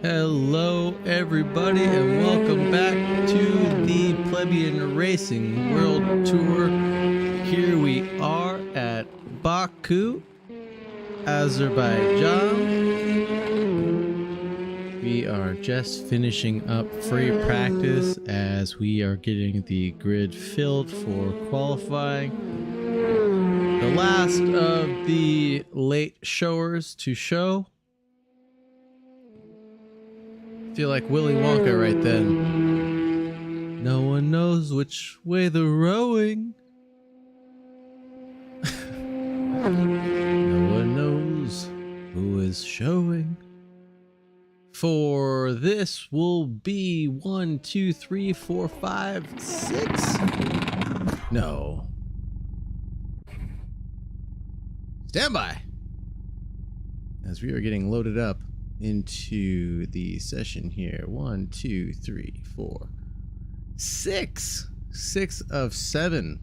Hello everybody and welcome back to the Plebian Racing World Tour. Here we are at Baku, Azerbaijan. We are just finishing up free practice as we are getting the grid filled for qualifying. The last of the late showers to show. Feel like Willy Wonka right then. No one knows which way they're rowing. No one knows who is showing. For this will be 1, 2, 3, 4, 5, 6. No. Stand by. As we are getting loaded up into the session here. 1, 2, 3, 4, 6. 6 of 7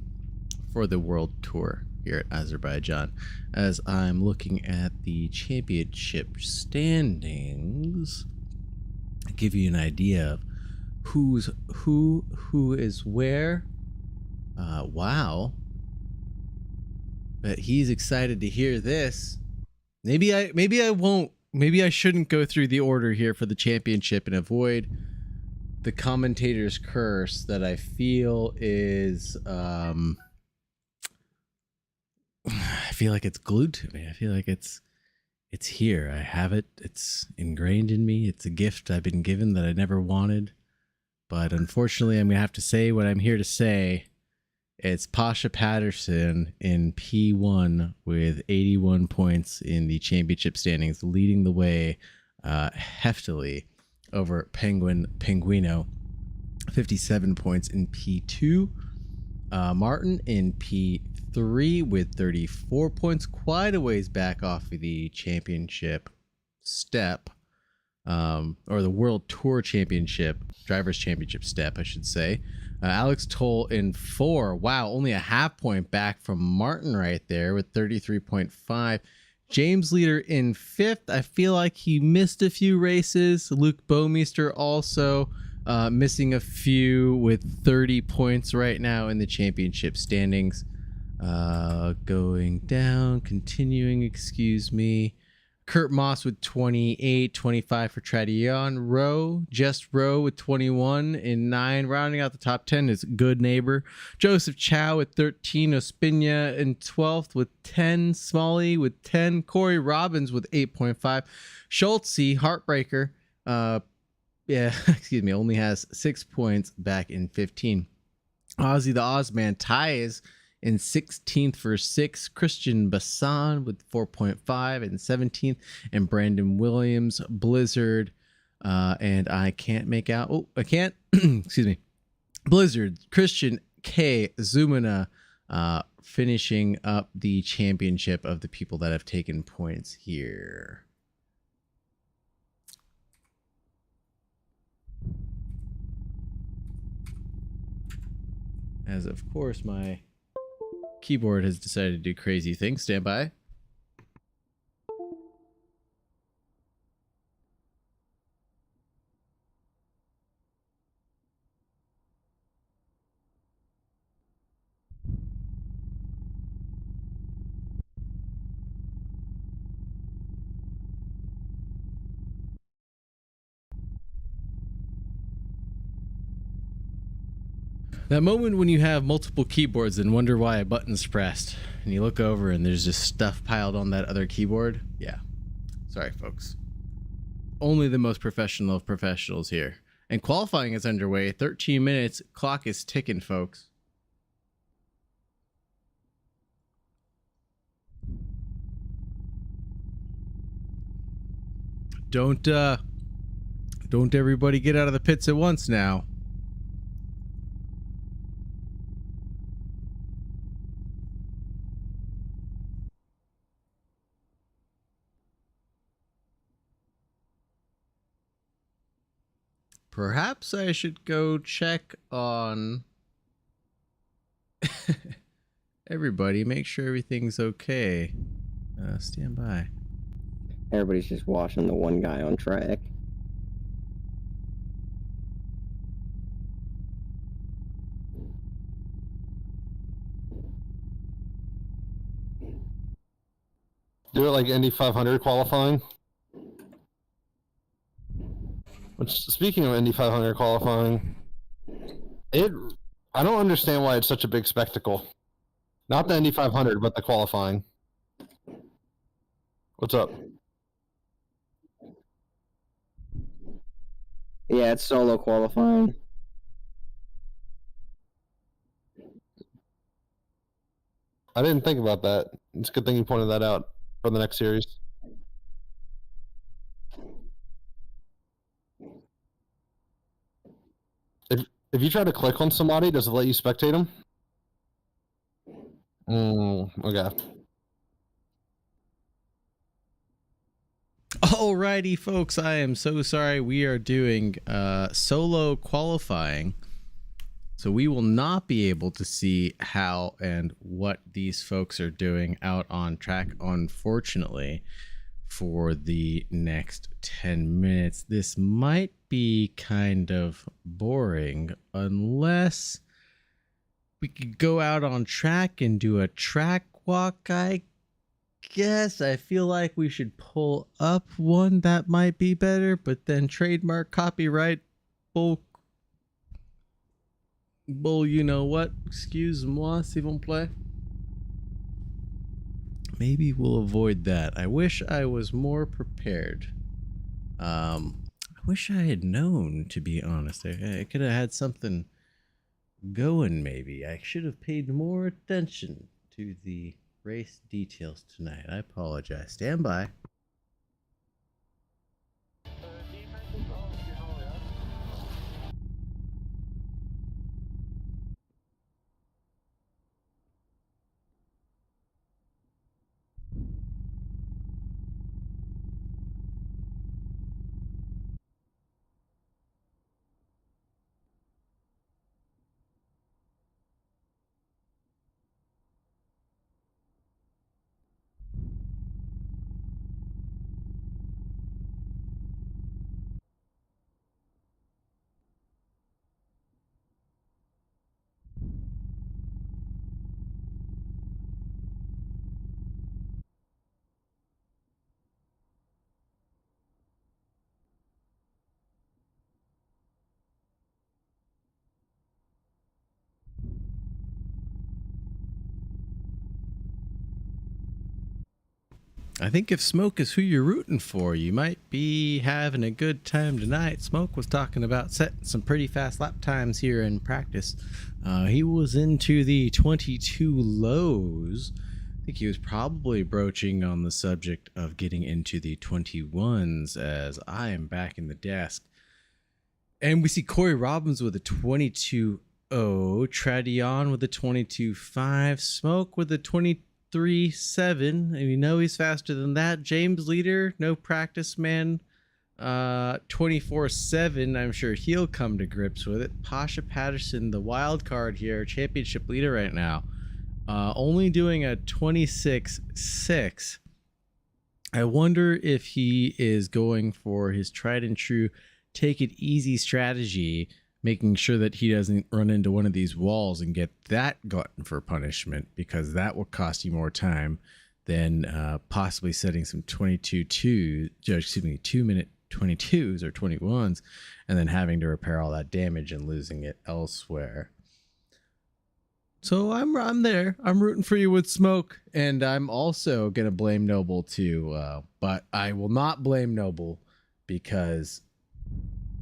for the World Tour here at Azerbaijan. As I'm looking at the championship standings, I'll give you an idea of who is where. Wow. But he's excited to hear this. Maybe I won't. Maybe I shouldn't go through the order here for the championship and avoid the commentator's curse that I feel is, I feel like it's glued to me. I feel like it's here. I have it. It's ingrained in me. It's a gift I've been given that I never wanted. But unfortunately, I'm going to have to say what I'm here to say. It's Pasha Patterson in P1 with 81 points in the championship standings, leading the way heftily over Penguino, 57 points in P2. Martin in P3 with 34 points, quite a ways back off of the championship step, or the World Tour Championship, Drivers' Championship step, I should say. Alex Toll in 4. Wow, only a half point back from Martin right there with 33.5. James Leader in 5th. I feel like he missed a few races. Luke Baumeister also missing a few with 30 points right now in the championship standings. Going down, continuing, excuse me. Kurt Moss with 28, 25 for Tradion. Rowe with 21 in 9. Rounding out the top 10 is Good Neighbor. Joseph Chow with 13. Ospina in 12th with 10. Smalley with 10. Corey Robbins with 8.5. Schultze, Heartbreaker, excuse me, only has 6 points back in 15. Ozzy the Ozman ties in 16th for 6, Christian Bassan with 4.5 in 17th, and Brandon Williams, Blizzard, and I can't make out. Oh, I can't. Excuse me. Blizzard, Christian K. Zumana, finishing up the championship of the people that have taken points here. As of course, my keyboard has decided to do crazy things. Stand by. That moment when you have multiple keyboards and wonder why a button's pressed, and you look over and there's just stuff piled on that other keyboard. Yeah. Sorry, folks. Only the most professional of professionals here. And qualifying is underway. 13 minutes. Clock is ticking, folks. Don't everybody get out of the pits at once now. Perhaps I should go check on everybody, make sure everything's okay. Stand by. Everybody's just watching the one guy on track. Do it like Indy 500 qualifying. Which, speaking of Indy 500 qualifying, I don't understand why it's such a big spectacle. Not the Indy 500, but the qualifying. What's up? Yeah, it's solo qualifying. I didn't think about that. It's a good thing you pointed that out for the next series. If you try to click on somebody, does it let you spectate them? Okay. Alrighty, folks, I am so sorry. We are doing solo qualifying, so we will not be able to see how and what these folks are doing out on track, unfortunately, for the next 10 minutes. This might be kind of boring unless we could go out on track and do a track walk. I guess I feel like we should pull up one that might be better, but then trademark, copyright, bull, you know what? Excuse-moi, s'il vous plaît. Maybe we'll avoid that. I wish I was more prepared. I wish I had known, to be honest. I could have had something going, maybe. I should have paid more attention to the race details tonight. I apologize. Stand by. I think if Smoke is who you're rooting for, you might be having a good time tonight. Smoke was talking about setting some pretty fast lap times here in practice. He was into the 22 lows. I think he was probably broaching on the subject of getting into the 21s, as I am back in the desk. And we see Corey Robbins with a 22-0, Tradion with a 22-5, Smoke with a 23-7, and we know he's faster than that. James Leader, no practice man, 24-7. I'm sure he'll come to grips with it. Pasha Patterson, the wild card here, championship leader right now, only doing a 26-6. I wonder if he is going for his tried and true take it easy strategy, making sure that he doesn't run into one of these walls and get that glutton for punishment, because that will cost you more time than possibly setting some 2-minute 22s or 21s and then having to repair all that damage and losing it elsewhere. So I'm there. I'm rooting for you with smoke, and I'm also gonna blame Noble too. But I will not blame Noble because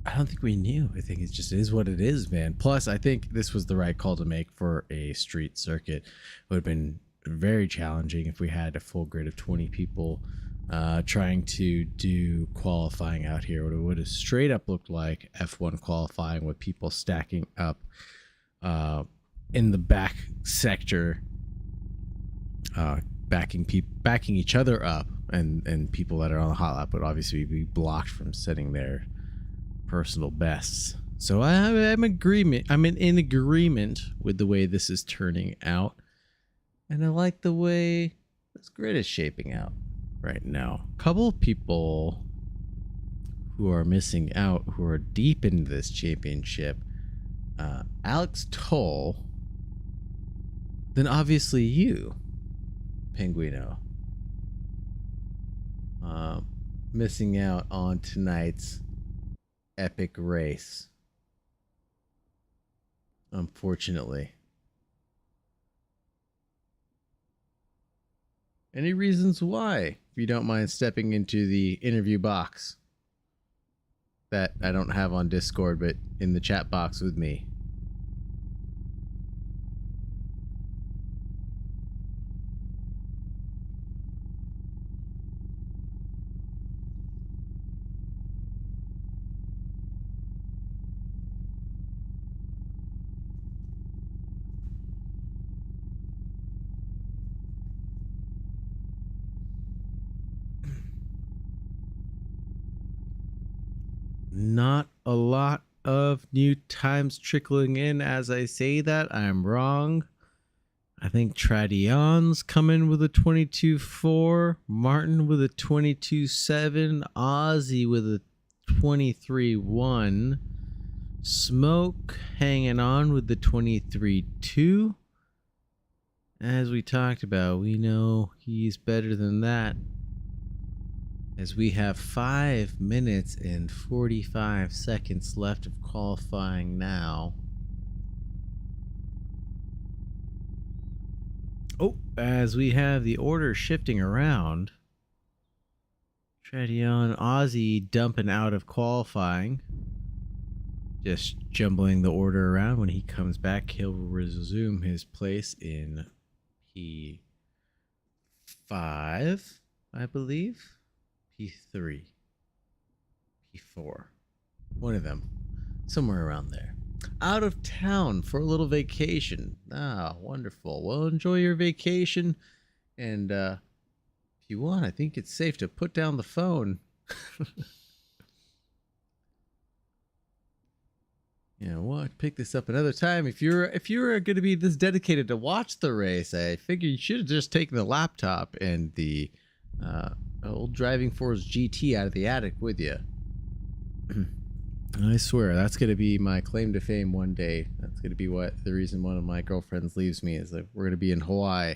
I don't think we knew. I think it just is what it is, man. Plus, I think this was the right call to make for a street circuit. It would have been very challenging if we had a full grid of 20 people trying to do qualifying out here. What it would have straight up looked like F1 qualifying with people stacking up in the back sector, backing each other up, and people that are on the hot lap would obviously be blocked from setting their personal bests. So I'm in agreement with the way this is turning out, and I like the way this grid is shaping out right now. A couple of people who are missing out, who are deep into this championship, Alex Toll, then obviously you, Penguino, missing out on tonight's epic race, unfortunately. Any reasons why, if you don't mind stepping into the interview box that I don't have on Discord, but in the chat box with me? Not a lot of new times trickling in. As I say that, I'm wrong. I think Tradion's coming with a 22.4, Martin with a 22.7, Ozzy with a 23.1, Smoke hanging on with the 23.2. As we talked about, we know he's better than that, as we have 5 minutes and 45 seconds left of qualifying now. Oh, as we have the order shifting around, Tradion Ozzy dumping out of qualifying, just jumbling the order around. When he comes back, he'll resume his place in P5, I believe. P3, P4, one of them, somewhere around there. Out of town for a little vacation. Ah, wonderful. Well, enjoy your vacation, and if you want, I think it's safe to put down the phone. You know what? Pick this up another time. If you're going to be this dedicated to watch the race, I figure you should have just taken the laptop and the old Driving Force GT out of the attic with you. I swear, that's going to be my claim to fame one day. That's going to be the reason one of my girlfriends leaves me, is that we're going to be in Hawaii,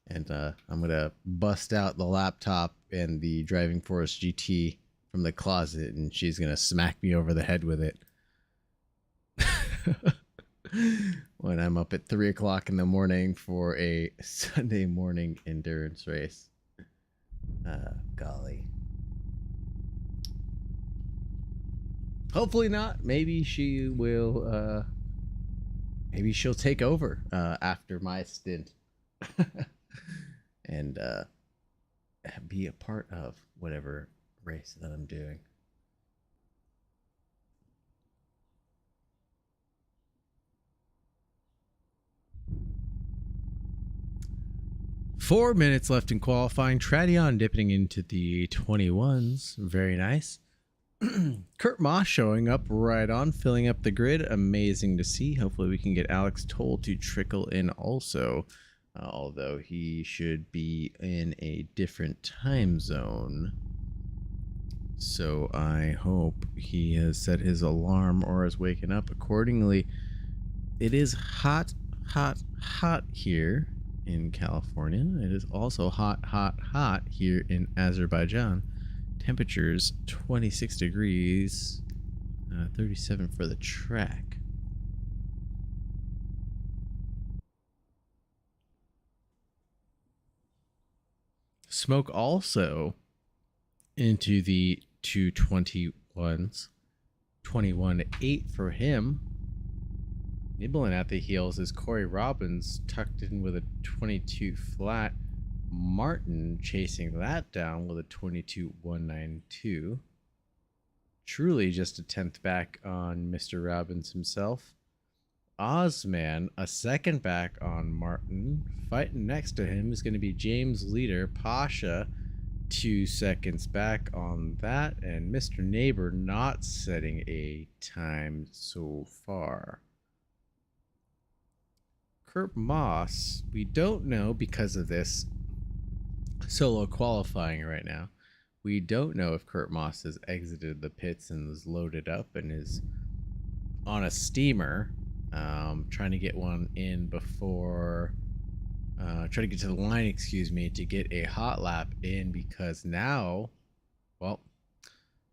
and I'm going to bust out the laptop and the Driving Force GT from the closet, and she's going to smack me over the head with it when I'm up at 3 o'clock in the morning for a Sunday morning endurance race. Golly. Hopefully not. Maybe she will, maybe she'll take over after my stint and be a part of whatever race that I'm doing. Four minutes left in qualifying. Tradion dipping into the 21s. Very nice. Kurt Moss showing up right on, filling up the grid. Amazing to see. Hopefully we can get Alex Toll to trickle in also, although he should be in a different time zone. So I hope he has set his alarm or is waking up accordingly. It is hot, hot, hot here in California. It is also hot, hot, hot here in Azerbaijan. Temperatures 26 degrees, 37 for the track. Smoke also into the 221s. 21.8 for him. Nibbling at the heels is Corey Robbins, tucked in with a 22 flat. Martin chasing that down with a 22.192. Truly just a 10th back on Mr. Robbins himself. Ozman, a second back on Martin. Fighting next to him is going to be James Leader. Pasha, 2 seconds back on that. And Mr. Neighbor not setting a time so far. Kurt Moss, we don't know because of this solo qualifying right now. We don't know if Kurt Moss has exited the pits and is loaded up and is on a steamer, trying to get one in before, trying to get to the line, excuse me, to get a hot lap in, because now, well,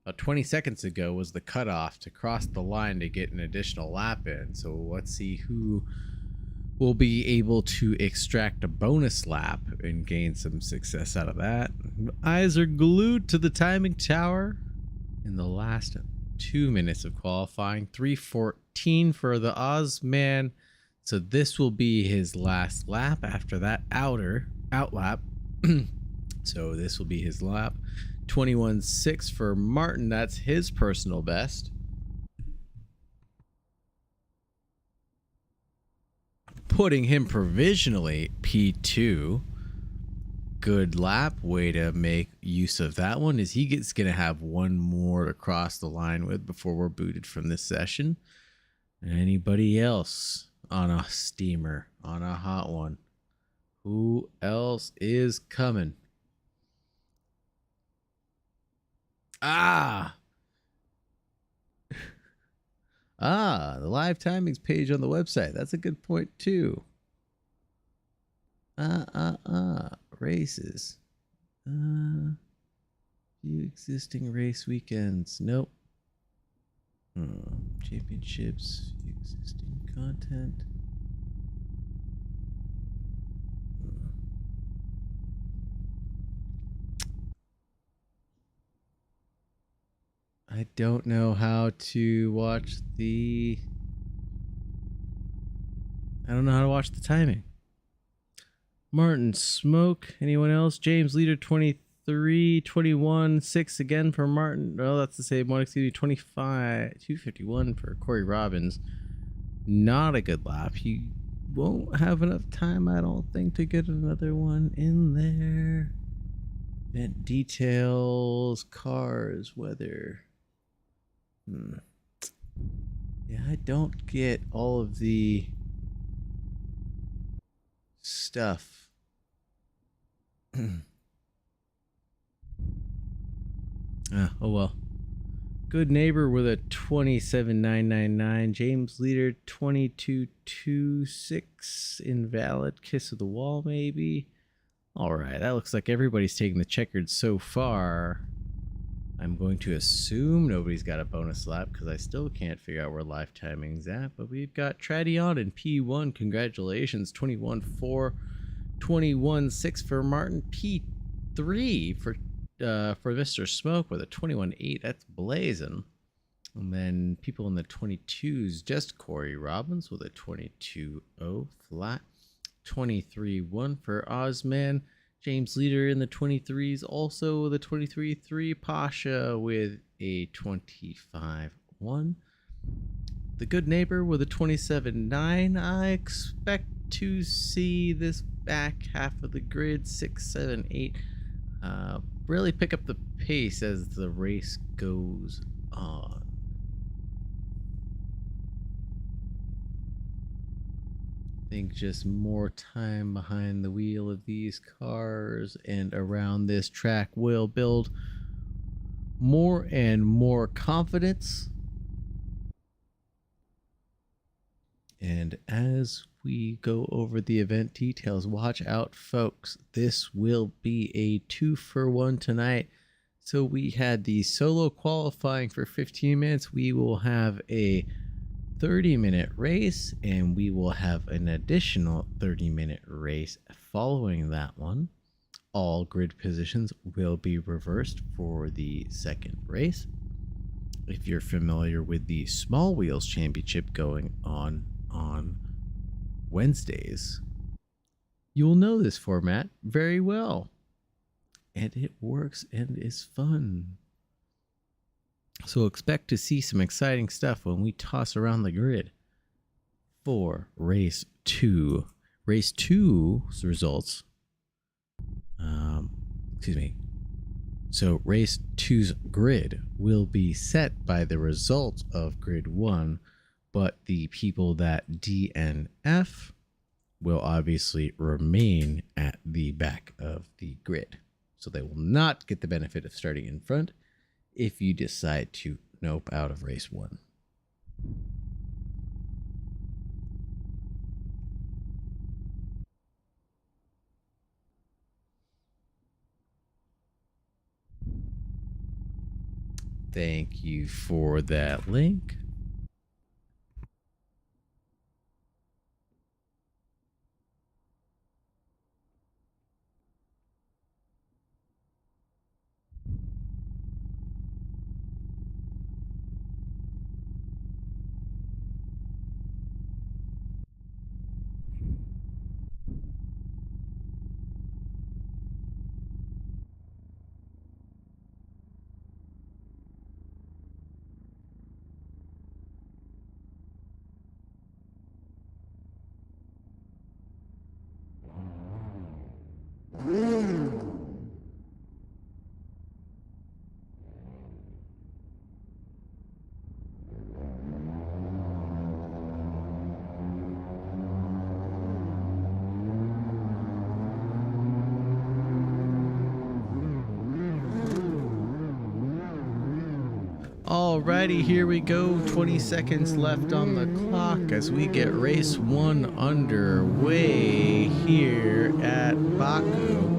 about 20 seconds ago was the cutoff to cross the line to get an additional lap in. So let's see who will be able to extract a bonus lap and gain some success out of that. Eyes are glued to the timing tower in the last 2 minutes of qualifying. 3:14 for the Ozman. So this will be his last lap after that out lap. So this will be his lap. 21.6 for Martin. That's his personal best. Putting him provisionally P2. Good lap. Way to make use of that one, is he gets going to have one more to cross the line with before we're booted from this session. Anybody else on a steamer, on a hot one? Who else is coming? The live timings page on the website. That's a good point too. Races. Few existing race weekends. Nope. Championships. Few existing content. I don't know how to watch the... I don't know how to watch the timing. Martin Smoke. Anyone else? James Leader 23, 21, 6 again for Martin. Well, that's the same one. Excuse me, 25, 251 for Corey Robbins. Not a good lap. He won't have enough time, I don't think, to get another one in there. Event details, cars, weather. Yeah, I don't get all of the stuff. Oh well. Good Neighbor with a 27.999. James Leader 22.26. Invalid. Kiss of the Wall maybe. All right, that looks like everybody's taking the checkered so far. I'm going to assume nobody's got a bonus lap because I still can't figure out where live timing's at. But we've got Tradion in P1. Congratulations. 21.4. 21.6 for Martin. P3 for Mr. Smoke with a 21.8. That's blazing. And then people in the 22s, just Corey Robbins with a 22.0 flat. 23.1 for Ozman. James Leader in the 23s, also with a 23.3. Pasha with a 25.1. The Good Neighbor with a 27.9. I expect to see this back half of the grid, 6, 7, 8, really pick up the pace as the race goes on. I think just more time behind the wheel of these cars and around this track will build more and more confidence. And as we go over the event details, watch out, folks. This will be a 2-for-1 tonight. So we had the solo qualifying for 15 minutes. We will have a 30-minute race, and we will have an additional 30-minute race following that one. all grid positions will be reversed for the second race. If you're familiar with the Small Wheels Championship going on Wednesdays, you will know this format very well. And it works and is fun. So expect to see some exciting stuff when we toss around the grid for race 2. Race 2's results. So race 2's grid will be set by the result of grid 1, but the people that DNF will obviously remain at the back of the grid. So they will not get the benefit of starting in front if you decide to nope out of race 1. Thank you for that link. Alrighty, here we go. 20 seconds left on the clock as we get race 1 underway here at Baku.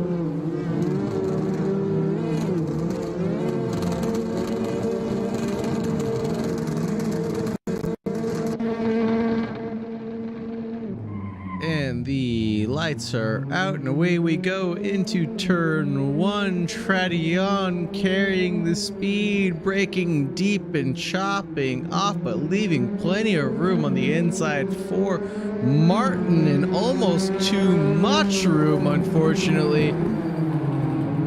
And the lights are out and away we go into turn 1. Tradion carrying the speed, braking deep and chopping off, but leaving plenty of room on the inside for Martin, and almost too much room, unfortunately,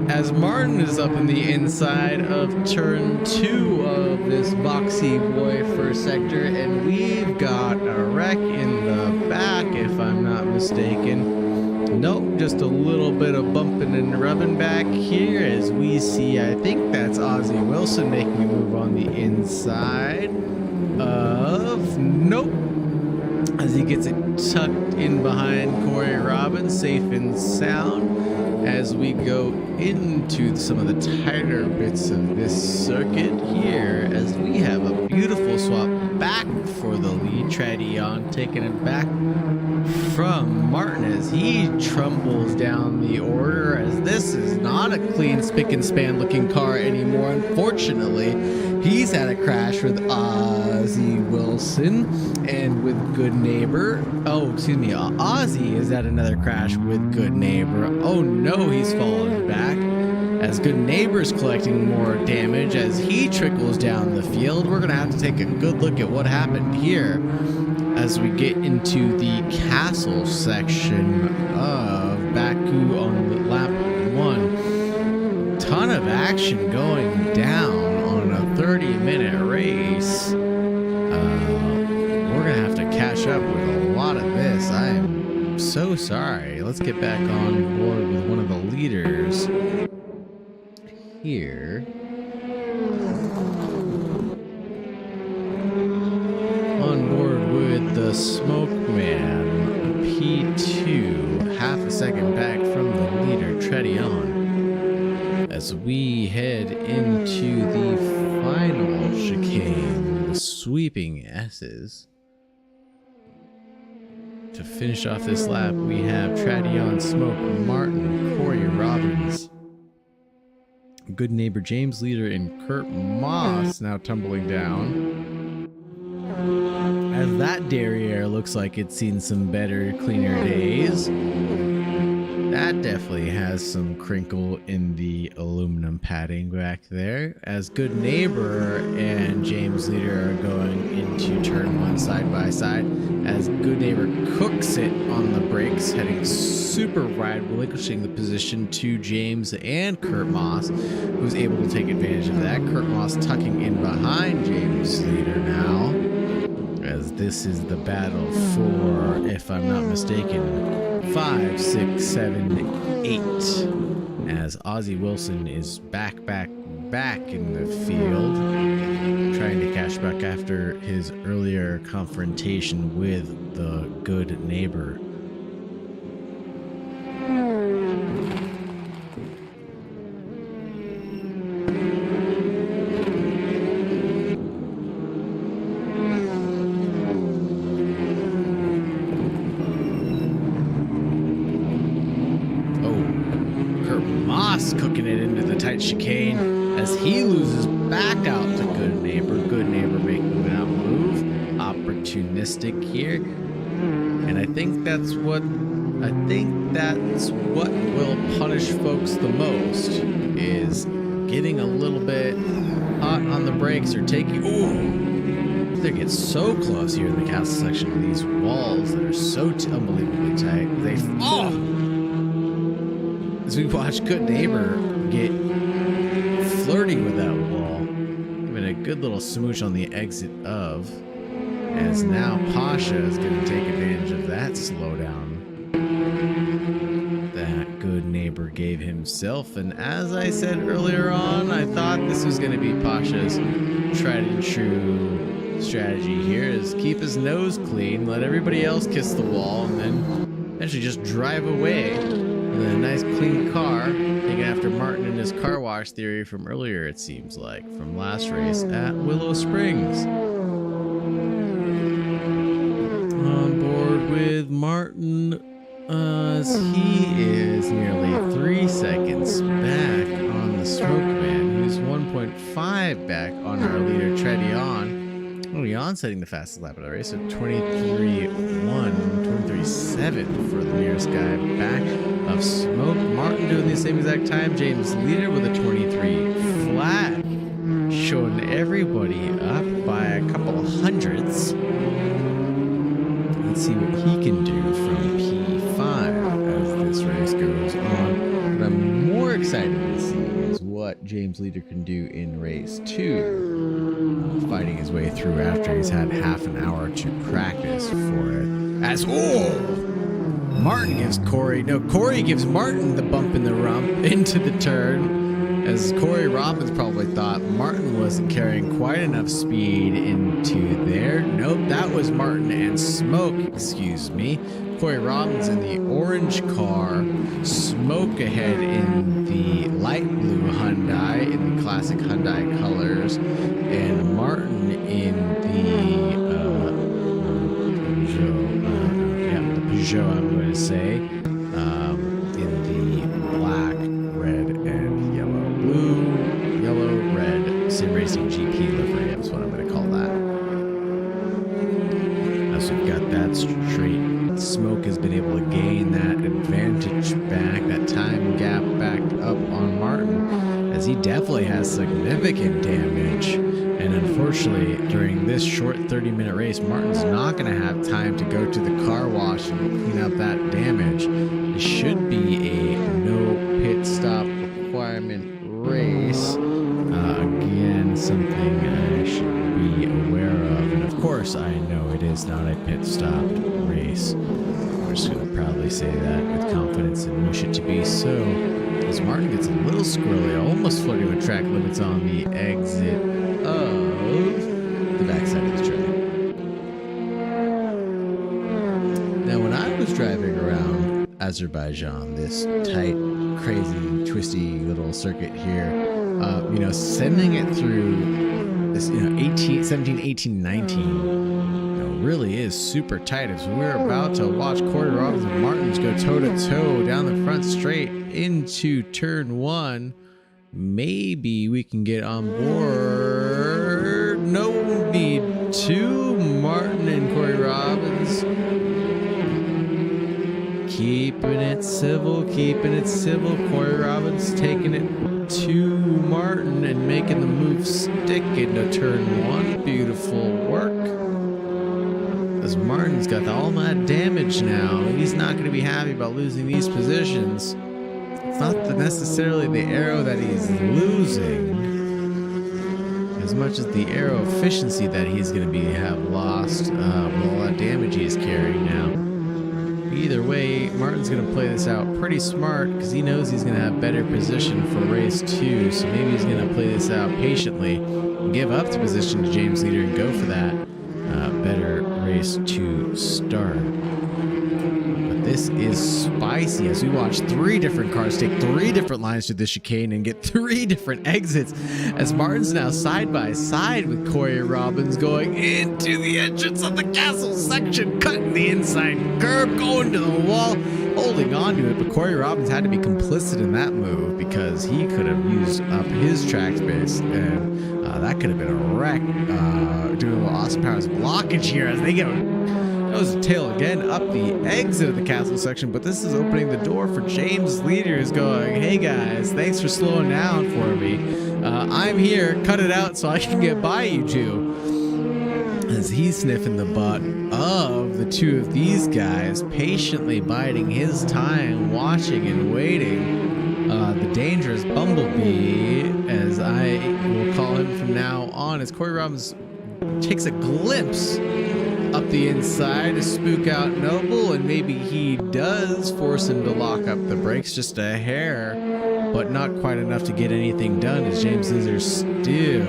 as Martin is up in the inside of turn 2 of this boxy boy first sector, and we've got a wreck in the back, if I'm not mistaken. Nope, just a little bit of bumping and rubbing back here as we see, I think that's Ozzie Wilson making a move on the inside of, nope, as he gets it tucked in behind Corey Robbins, safe and sound, as we go into some of the tighter bits of this circuit here, as we have a beautiful swap back for the lead. Tradion taking it back from Martin as he trumbles down the order, as this is not a clean spick and span looking car anymore. Unfortunately, he's had a crash with Ozzie Wilson and with Good Neighbor. Oh, excuse me, Ozzie is at another crash with Good Neighbor. Oh no, he's fallen back as Good Neighbor's collecting more damage as he trickles down the field. We're gonna have to take a good look at what happened here as we get into the castle section of Baku on lap 1. Ton of action going down on a 30-minute race. We're gonna have to catch up with a lot of this. I am so sorry. Let's get back on board with one of the leaders here. On board with the Smoke Man, P2, half a second back from the leader, Tradion, as we head into the final chicane, the sweeping S's. To finish off this lap, we have Tradion, Smoke, Martin, Corey Robbins, Good Neighbor James Leader, and Kurt Moss now tumbling down. As that derriere looks like it's seen some better, cleaner days. That definitely has some crinkle in the aluminum padding back there. As Good Neighbor and James Leader are going into turn 1 side by side. As Good Neighbor cooks it on the brakes, heading super wide, relinquishing the position to James and Kurt Moss, who's able to take advantage of that. Kurt Moss tucking in behind James Leader now, as this is the battle for, if I'm not mistaken, 5, 6, 7, 8. As Ozzie Wilson is back in the field, trying to cash back after his earlier confrontation with the Good Neighbor. Cooking it into the tight chicane as he loses back out to Good Neighbor. Good Neighbor making that move. Opportunistic here. And I think that's what will punish folks the most, is getting a little bit hot on the brakes or taking... Ooh! They get so close here in the castle section of these walls that are so unbelievably tight. As we watch Good Neighbor get flirty with that wall, giving a good little smooch on the exit of, as now Pasha is going to take advantage of that slowdown that Good Neighbor gave himself. And as I said earlier on, I thought this was going to be Pasha's tried and true strategy here, is keep his nose clean, let everybody else kiss the wall, and then actually just drive away with a nice clean car, taking after Martin and his car wash theory from earlier, it seems like, from last race at Willow Springs. On board with Martin, as he is nearly 3 seconds back on the Smoke Man, who's 1.5 back on our leader, Tredion. Leon setting the fastest lap of the race at 23.7 for the nearest guy back of Smoke. Martin doing the same exact time. James Leader with a 23 flat, showing everybody up by a couple of hundredths. Let's see what he can do from P5 as this race goes on. What I'm more excited to see is what James Leader can do in race 2. Fighting his way through after he's had half an hour to practice for it. As Martin gives Corey gives Martin the bump in the rump into the turn, as Corey Robbins probably thought Martin wasn't carrying quite enough speed into there. Nope, that was Martin and Smoke, excuse me. Corey Robbins in the orange car, Smoke ahead in the light blue Hyundai in the classic Hyundai colors, and Martin in the Peugeot, I'm going to say, in the black, red, and yellow, red Sim Racing GP livery. That's what I'm going to call that. As we've got that straight, Smoke has been able to gain that advantage back, that time gap back up on Martin, as he definitely has significant damage. And unfortunately, during this short 30-minute race, Martin's not going to have time to go to the car wash and clean up that damage. It should be a no pit stop requirement race. Again, something I should be aware of. And of course, I know it is not a pit stop race. I'm just going to proudly say that with confidence and wish it to be so. As Martin gets a little squirrely, almost flirting with track limits on the exit of the backside of the track. Now, when I was driving around Azerbaijan, this tight, crazy, twisty little circuit here, sending it through this, 17, 18, 19, really is super tight. As we're about to watch Corey Robbins and Martins go toe-to-toe down the front straight into turn 1. Maybe we can get on board. No need to. Martin and Corey Robbins keeping it civil, Corey Robbins taking it to Martin and making the move stick into turn 1. Beautiful work. As Martin's got all that damage now, he's not going to be happy about losing these positions. It's not necessarily the aero that he's losing, as much as the aero efficiency that he's going to have lost with all that damage he is carrying now. Either way, Martin's going to play this out pretty smart because he knows he's going to have better position for race 2. So maybe he's going to play this out patiently and give up the position to James Leader and go for that better race 2 start. But this is spicy as we watch 3 different cars take 3 different lines through the chicane and get 3 different exits as Martin's now side by side with Corey Robbins going into the entrance of the castle section, cutting the inside curb, going to the wall, holding on to it. But Corey Robbins had to be complicit in that move because he could have used up his track space, and that could have been a wreck. Doing a little Austin Powers blockage here as they get nose to tail again up the exit of the castle section, but this is opening the door for James Leader, who's going, hey guys, thanks for slowing down for me. I'm here, cut it out so I can get by you two. As he's sniffing the butt of the 2 of these guys, patiently biding his time, watching and waiting. The dangerous Bumblebee, as I will call him from now on, as Corey Robbins takes a glimpse up the inside to spook out Noble, and maybe he does force him to lock up the brakes just a hair, but not quite enough to get anything done as James Leader's still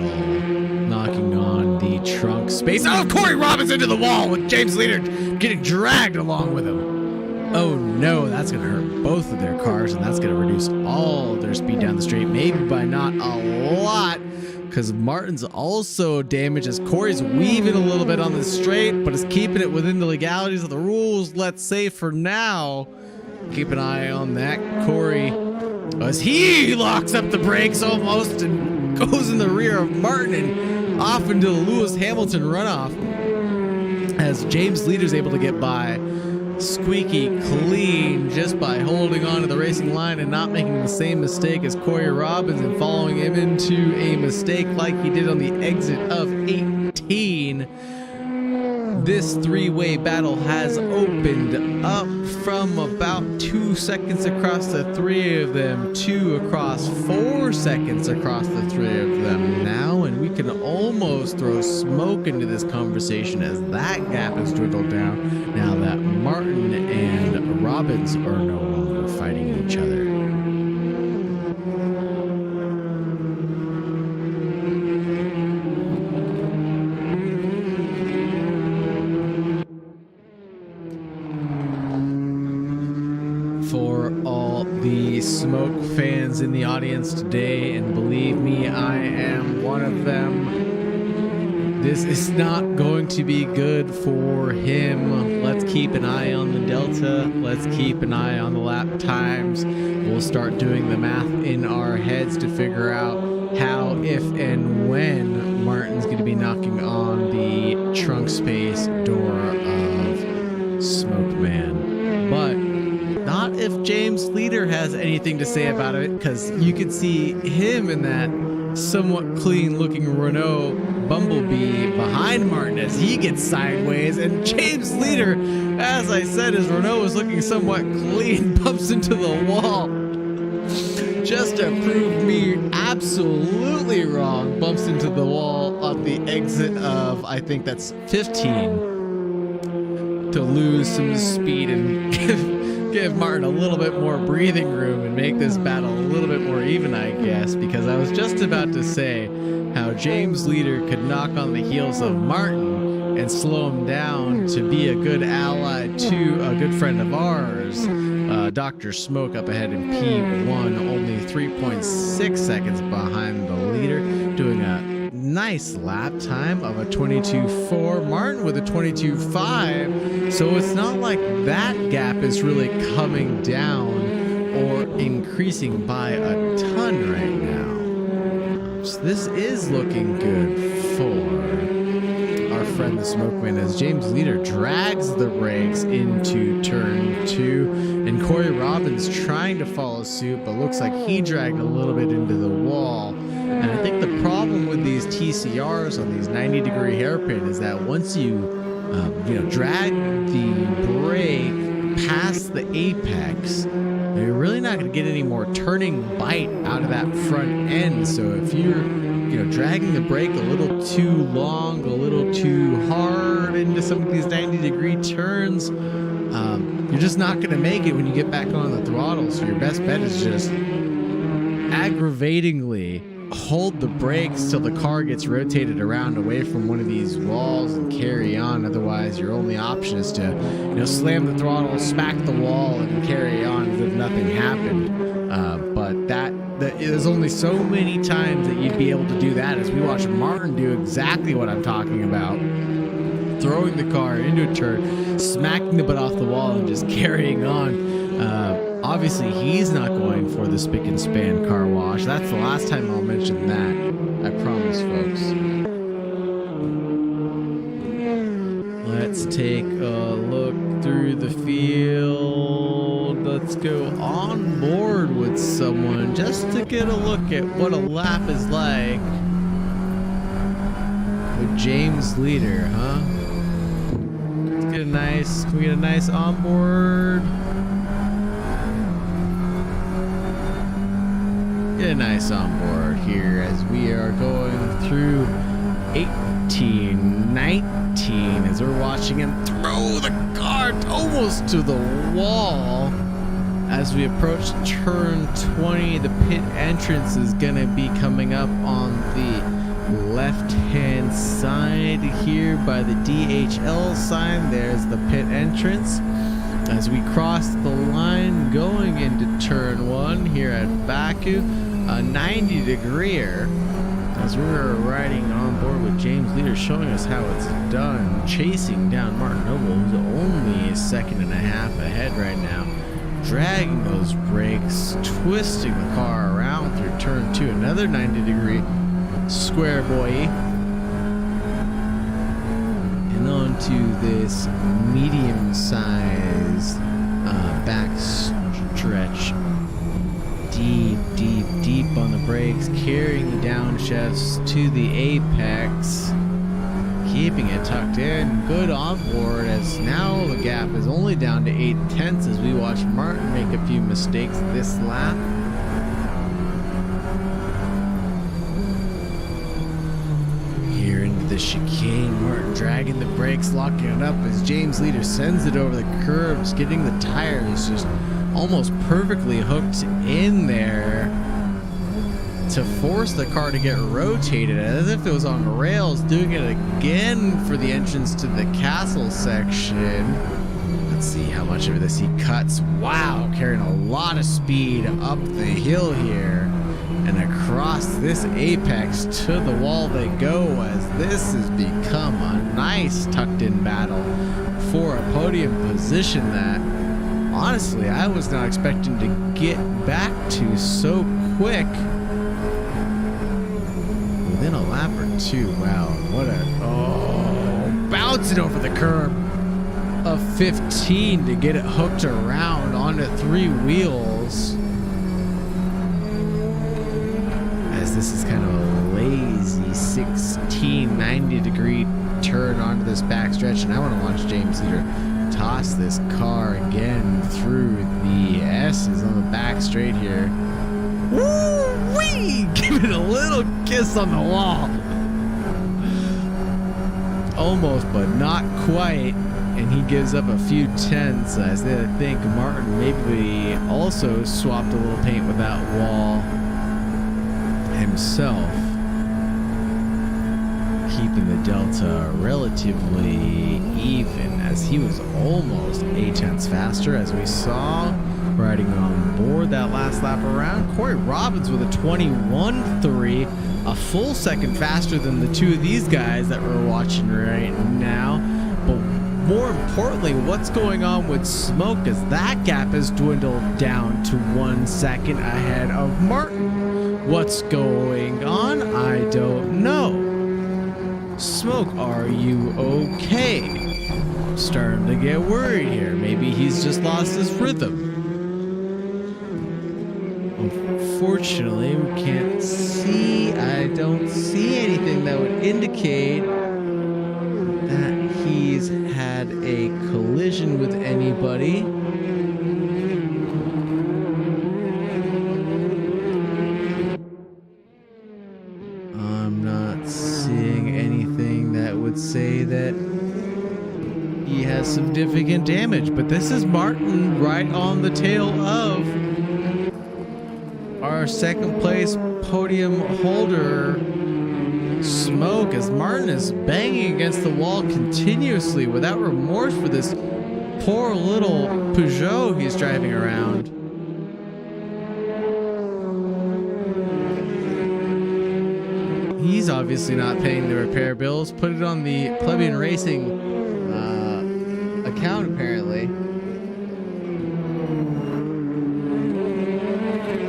knocking on the trunk space. Oh, Corey Robbins into the wall with James Leader getting dragged along with him. Oh no, that's going to hurt both of their cars, and that's going to reduce all their speed down the straight, maybe by not a lot, because Martin's also damaged as Corey's weaving a little bit on the straight, but is keeping it within the legalities of the rules, let's say for now. Keep an eye on that, Corey, as he locks up the brakes almost and goes in the rear of Martin and off into the Lewis Hamilton runoff, as James Leader's able to get by squeaky clean just by holding on to the racing line and not making the same mistake as Corey Robbins and following him into a mistake like he did on the exit of 18. This 3-way battle has opened up from about 2 seconds across the 3 of them to across 4 seconds across the 3 of them now, and we can almost throw smoke into this conversation as that gap has dwindled down now that Martin and Robbins are no longer fighting each other. For all the smoke fans in the audience today, and believe me, I am one of them, this is not going to be good for him. Let's keep an eye on the Delta. Let's keep an eye on the lap times. We'll start doing the math in our heads to figure out how, if, and when Martin's going to be knocking on the trunk space door of Smoke Man. But not if James Leader has anything to say about it, because you can see him in that somewhat clean looking Renault Bumblebee behind Martin as he gets sideways, and James Leader, as I said, his Renault was looking somewhat clean, bumps into the wall just to prove me absolutely wrong, bumps into the wall on the exit of, I think that's 15, to lose some speed and give Martin a little bit more breathing room and make this battle a little bit more even, I guess, because I was just about to say how James Leader could knock on the heels of Martin and slow him down to be a good ally to a good friend of ours, Dr. Smoke, up ahead in P1, only 3.6 seconds behind the leader, doing a nice lap time of a 22.4. Martin with a 22.5. So it's not like that gap is really coming down or increasing by a ton right now. So this is looking good for our friend the Smokeman as James Leader drags the brakes into turn 2, and Corey Robbins trying to follow suit, but looks like he dragged a little bit into the wall. And I think the problem with these TCRs on these 90-degree hairpin is that once you drag the brake past the apex, you're really not going to get any more turning bite out of that front end. So if you're dragging the brake a little too long, a little too hard into some of these 90-degree turns, you're just not going to make it when you get back on the throttle. So your best bet is just aggravatingly hold the brakes till the car gets rotated around away from one of these walls and carry on. Otherwise, your only option is to slam the throttle, smack the wall, and carry on as if nothing happened. But there's only so many times that you'd be able to do that, as we watch Martin do exactly what I'm talking about. Throwing the car into a turn, smacking the butt off the wall, and just carrying on. Obviously, he's not going for the spick and span car wash. That's the last time I'll mention that. I promise, folks. Let's take a look through the field. Let's go on board with someone just to get a look at what a lap is like with James Leader, huh? Let's get can we get a nice onboard? Get a nice onboard here as we are going through 18, 19 as we're watching him throw the car almost to the wall. As we approach turn 20, the pit entrance is going to be coming up on the left-hand side here by the DHL sign. There's the pit entrance. As we cross the line going into turn 1 here at Baku, a 90-degreeer, as we're riding on board with James Leader showing us how it's done, chasing down Martin Noble, who's only a second and a half ahead right now, dragging those brakes, twisting the car around through turn 2, another 90-degree square boy, and onto this medium-sized back stretch, deep on the brakes, carrying the downshifts to the apex, keeping it tucked in. Good on board, as now the gap is only down to 8/10 as we watch Martin make a few mistakes this lap. Here into the chicane, Martin dragging the brakes, locking it up as James Leader sends it over the curbs, getting the tires just almost perfectly hooked in there to force the car to get rotated as if it was on rails, doing it again for the entrance to the castle section. Let's see how much of this he cuts. Wow, carrying a lot of speed up the hill here and across this apex to the wall they go, as this has become a nice tucked in battle for a podium position that honestly I was not expecting to get back to so quick. Within a lap or two. Wow, what bouncing over the curb of 15 to get it hooked around onto 3 wheels. As this is kind of a lazy 16, 90-degree turn onto this backstretch, and I want to watch James Leader toss this car again through the S's on the back straight here. Woo-wee! Give it a little kiss on the wall. Almost, but not quite. And he gives up a few tenths. I think Martin maybe also swapped a little paint with that wall himself, keeping the delta relatively even, as he was almost 8 tenths faster, as we saw riding on board that last lap around. Corey Robbins with a 21.3, a full second faster than the two of these guys that we're watching right now. But more importantly, what's going on with Smoke, as that gap has dwindled down to 1 second ahead of Martin. What's going on? I don't know. Smoke, are you okay? I'm starting to get worried here. Maybe he's just lost his rhythm. Unfortunately, we can't see. I don't see anything that would indicate that he's had a collision with anybody. I'm not seeing anything that would say that he has significant damage, but this is Martin right on the tail of our second place podium holder, Smoke, as Martin is banging against the wall continuously without remorse for this poor little Peugeot he's driving around. He's obviously not paying the repair bills. Put it on the Plebian Racing account, apparently.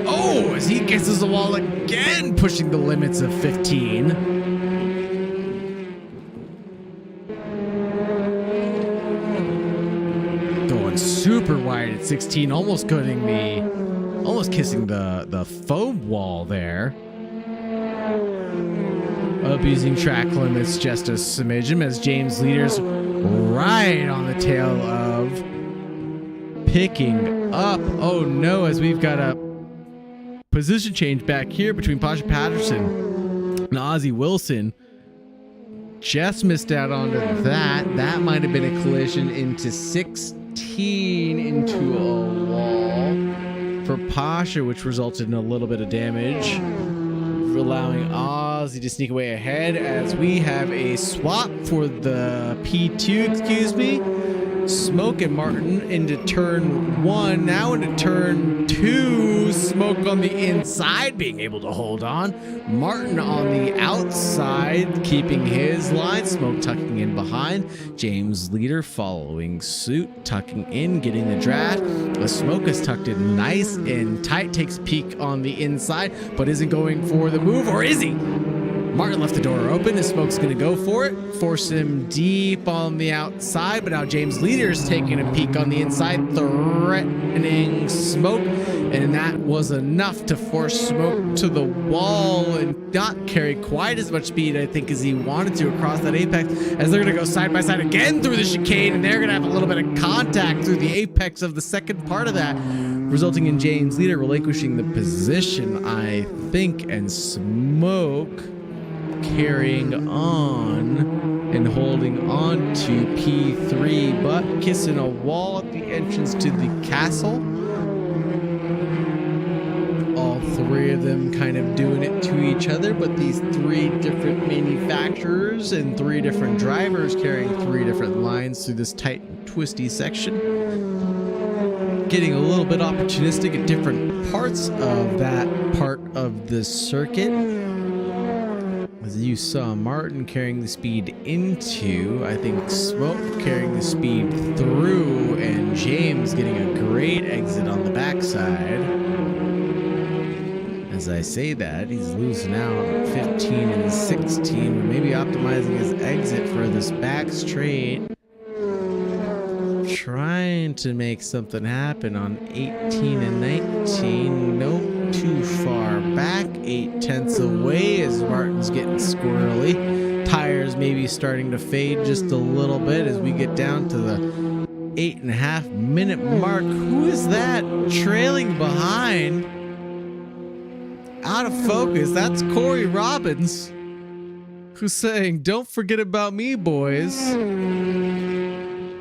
Oh, as he kisses the wall again, pushing the limits of 15. Going super wide at 16, almost kissing the foam wall there. Abusing track limits just a smidgen as James leaders right on the tail of picking up. Oh no, as we've got a position change back here between Pasha Patterson and Ozzie Wilson. Just missed out onto that. That might have been a collision into 16 into a wall for Pasha, which resulted in a little bit of damage, allowing Ozzy to sneak away ahead as we have a swap for the P2, excuse me. Smoke and Martin into turn 1. Now into turn 2. Smoke on the inside, being able to hold on. Martin on the outside, keeping his line. Smoke tucking in behind. James leader following suit, tucking in, getting the draft. The Smoke is tucked in nice and tight. Takes a peek on the inside, but isn't going for the move, or is he? Martin left the door open, and Smoke's going to go for it. Force him deep on the outside, but now James Leader's taking a peek on the inside, threatening Smoke, and that was enough to force Smoke to the wall and not carry quite as much speed, I think, as he wanted to across that apex, as they're going to go side by side again through the chicane, and they're going to have a little bit of contact through the apex of the second part of that, resulting in James Leader relinquishing the position, I think, and Smoke carrying on and holding on to P3, but kissing a wall at the entrance to the castle. All three of them kind of doing it to each other, but these three different manufacturers and three different drivers carrying three different lines through this tight and twisty section, getting a little bit opportunistic at different parts of that part of the circuit. As you saw, Martin carrying the speed into, I think Smoke carrying the speed through, and James getting a great exit on the backside. As I say that, he's losing out 15 and 16, but maybe optimizing his exit for this back straight. Trying to make something happen on 18 and 19. Nope, too far back. 8/10 away as Martin's getting squirrely. Tires maybe starting to fade just a little bit as we get down to the 8.5 minute mark. Who is that trailing behind? Out of focus. That's Corey Robbins, who's saying, "Don't forget about me, boys."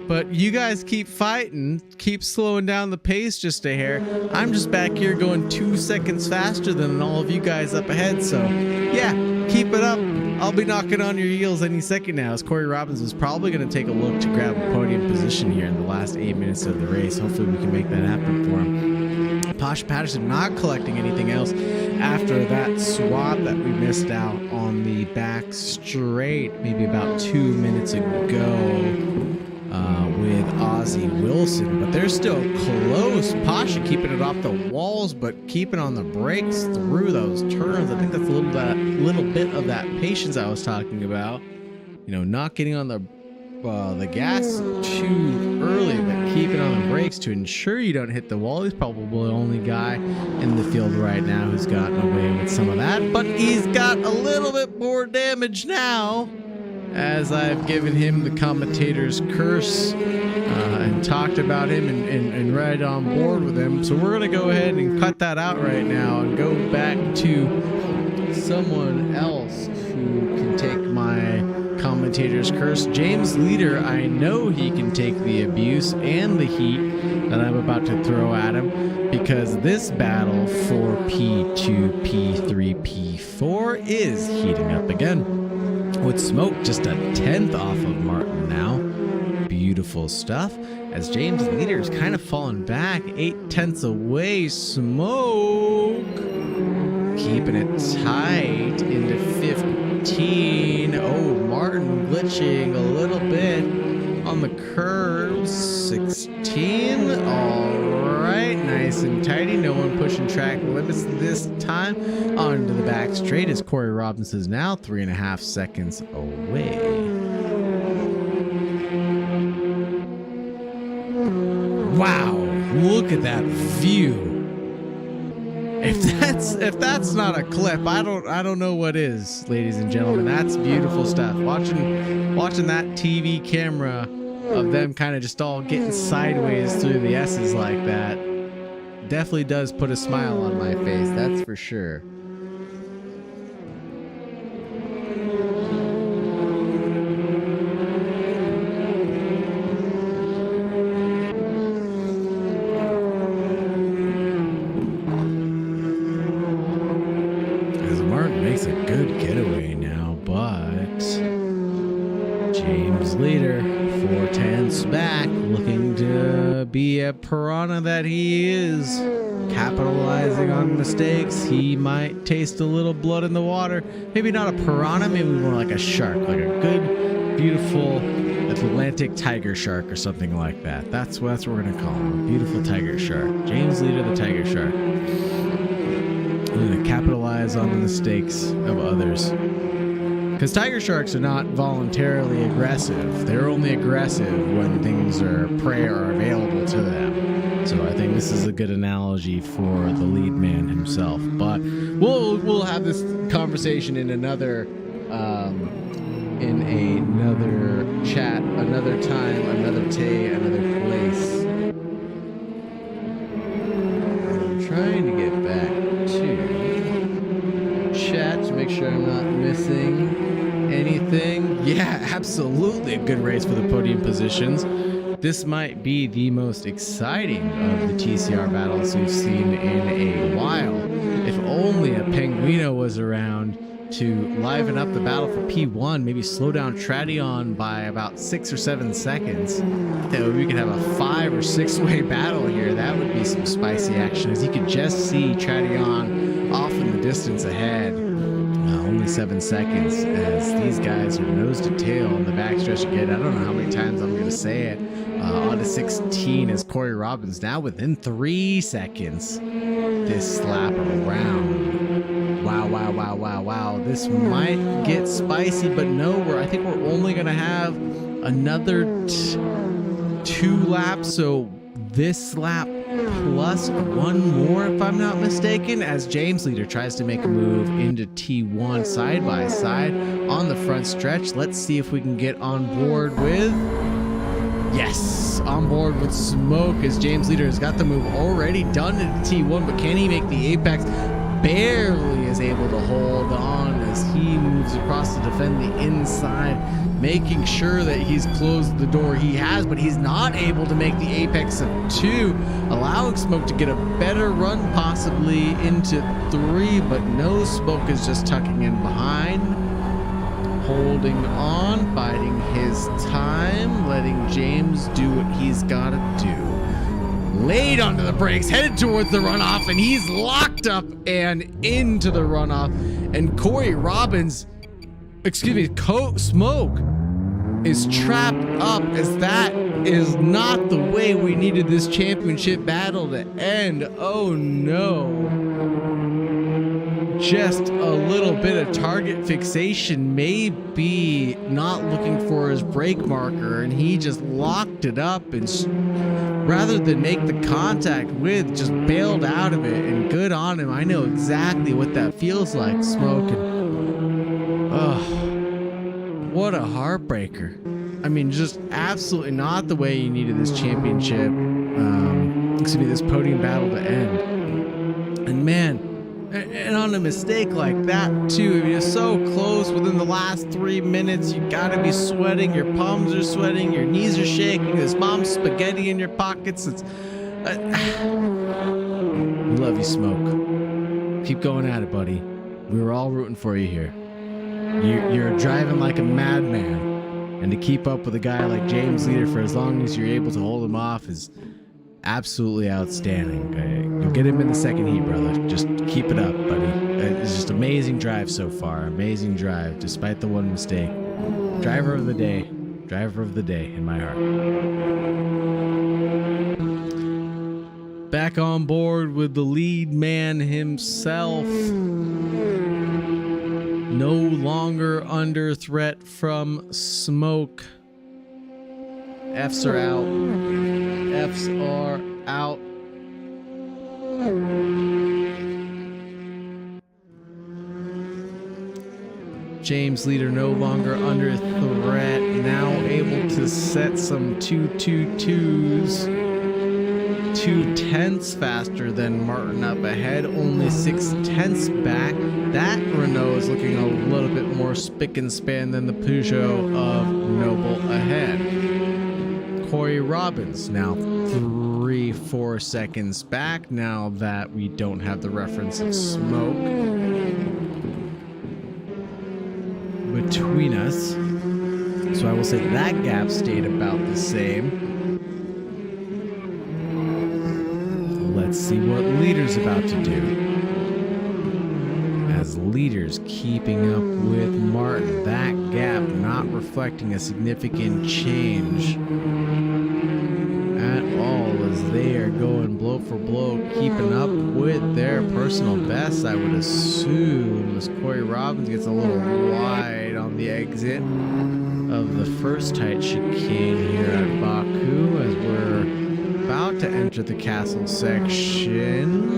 But you guys keep fighting, keep slowing down the pace just a hair. I'm just back here going 2 seconds faster than all of you guys up ahead. So yeah, keep it up. I'll be knocking on your heels any second now, as Corey Robbins is probably going to take a look to grab a podium position here in the last 8 minutes of the race. Hopefully we can make that happen for him. Pasha Patterson not collecting anything else after that swap that we missed out on the back straight maybe about 2 minutes ago. With Ozzie Wilson, but they're still close. Pasha keeping it off the walls, but keeping on the brakes through those turns. I think that's a little bit of that patience I was talking about. not getting on the gas too early, but keeping on the brakes to ensure you don't hit the wall. He's probably the only guy in the field right now who's gotten away with some of that, but he's got a little bit more damage now, as I've given him the commentator's curse and talked about him and right on board with him. So we're going to go ahead and cut that out right now and go back to someone else who can take my commentator's curse. James Leader, I know he can take the abuse and the heat that I'm about to throw at him, because this battle for P2, P3, P4 is heating up again. With Smoke just a 10th off of Martin now. Beautiful stuff. As James Leader's kind of fallen back, 8/10 away. Smoke keeping it tight into 15. Oh, Martin glitching a little bit on the curves. 16. All right, nice and tidy. No one pushing track limits this time. Onto the back straight as Corey Robinson is now 3.5 seconds away. Wow, look at that view. If that's not a clip, I don't know what is, ladies and gentlemen. That's beautiful stuff. Watching that TV camera of them kind of just all getting sideways through the S's like that definitely does put a smile on my face, that's for sure. As Martin makes a good getaway now, but James Leader, 4/10 back, looking to be a piranha that he is, capitalizing on mistakes. He might taste a little blood in the water. Maybe not a piranha, maybe more like a shark, like a good, beautiful Atlantic tiger shark or something like that. That's what we're gonna call him, a beautiful tiger shark. James Leader, the tiger shark. We're gonna capitalize on the mistakes of others. Because tiger sharks are not voluntarily aggressive. They're only aggressive when things are prey are available to them. So I think this is a good analogy for the lead man himself. But we'll have this conversation in another chat, another time, another day, another place. I'm trying to get back to chat to make sure I'm not missing anything. Yeah, absolutely a good race for the podium positions. This might be the most exciting of the TCR battles we've seen in a while. If only a Penguino was around to liven up the battle for P1, maybe slow down Tradion by about 6 or 7 seconds. That we could have a 5 or 6 way battle here. That would be some spicy action, as you could just see Tradion off in the distance ahead. Only 7 seconds, as these guys are nose to tail on the backstretch again. I don't know how many times I'm going to say it. On to 16 as Corey Robbins now within 3 seconds. This lap around. Wow. This might get spicy, but no, I think we're only going to have another 2 laps. So this lap plus 1 more, if I'm not mistaken, as James Leader tries to make a move into T1 side by side on the front stretch. Let's see if we can get on board with... Yes, on board with Smoke, as James Leader has got the move already done into T1, but can he make the apex? Barely is able to hold on as he moves across to defend the inside, making sure that he's closed the door. He has, but he's not able to make the apex of 2, allowing Smoke to get a better run possibly into 3, but no, Smoke is just tucking in behind, holding on, biding his time, letting James do what he's got to do. Laid onto the brakes, headed towards the runoff, and he's locked up and into the runoff. And Corey Robbins, Smoke is trapped up, as that is not the way we needed this championship battle to end. Oh no. just a little bit of target fixation, maybe not looking for his brake marker, and he just locked it up and rather than make the contact with, just bailed out of it, and good on him. I know exactly what that feels like, smoking. Oh, what a heartbreaker. I mean, just absolutely not the way you needed this championship, this podium battle to end. And man, and on a mistake like that too, I mean, it's so close within the last 3 minutes. You gotta be sweating, your palms are sweating, your knees are shaking, there's mom's spaghetti in your pockets. It's we love you, Smoke. Keep going at it, buddy. We were all rooting for you here. You're driving like a madman, and to keep up with a guy like James Leader for as long as you're able to hold him off is absolutely outstanding. You'll get him in the second heat, brother. Just keep it up, buddy. It's just amazing drive so far. Amazing drive, despite the one mistake. Driver of the day. Driver of the day in my heart. Back on board with the lead man himself. No longer under threat from Smoke. F's are out. F's are out. James Leader no longer under threat. Now able to set some 2.22s. 2/10 faster than Martin up ahead. Only 6/10 back. That Renault is looking a little bit more spick and span than the Peugeot of Noble ahead. Corey Robbins now 3-4 seconds back now that we don't have the reference of Smoke between us. So I will say that gap stayed about the same. Let's see what Leader's about to do. As Leader's keeping up with Martin, that gap not reflecting a significant change at all as they are going blow for blow, keeping up with their personal bests, I would assume, as Corey Robbins gets a little wide on the exit of the first tight chicane here at Baku as we're about to enter the castle section.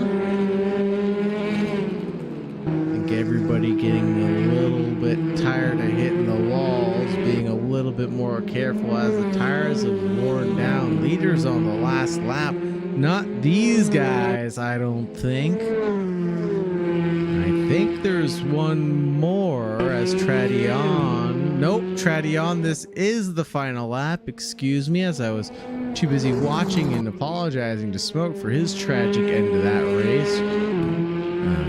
I think everybody getting a little bit tired of hitting the walls, being a little bit more careful as the tires have worn down. Leaders on the last lap. Not these guys, I don't think. I think there's one more as Tradion. Nope, Tradion, this is the final lap. Excuse me, as I was too busy watching and apologizing to Smoke for his tragic end to that race.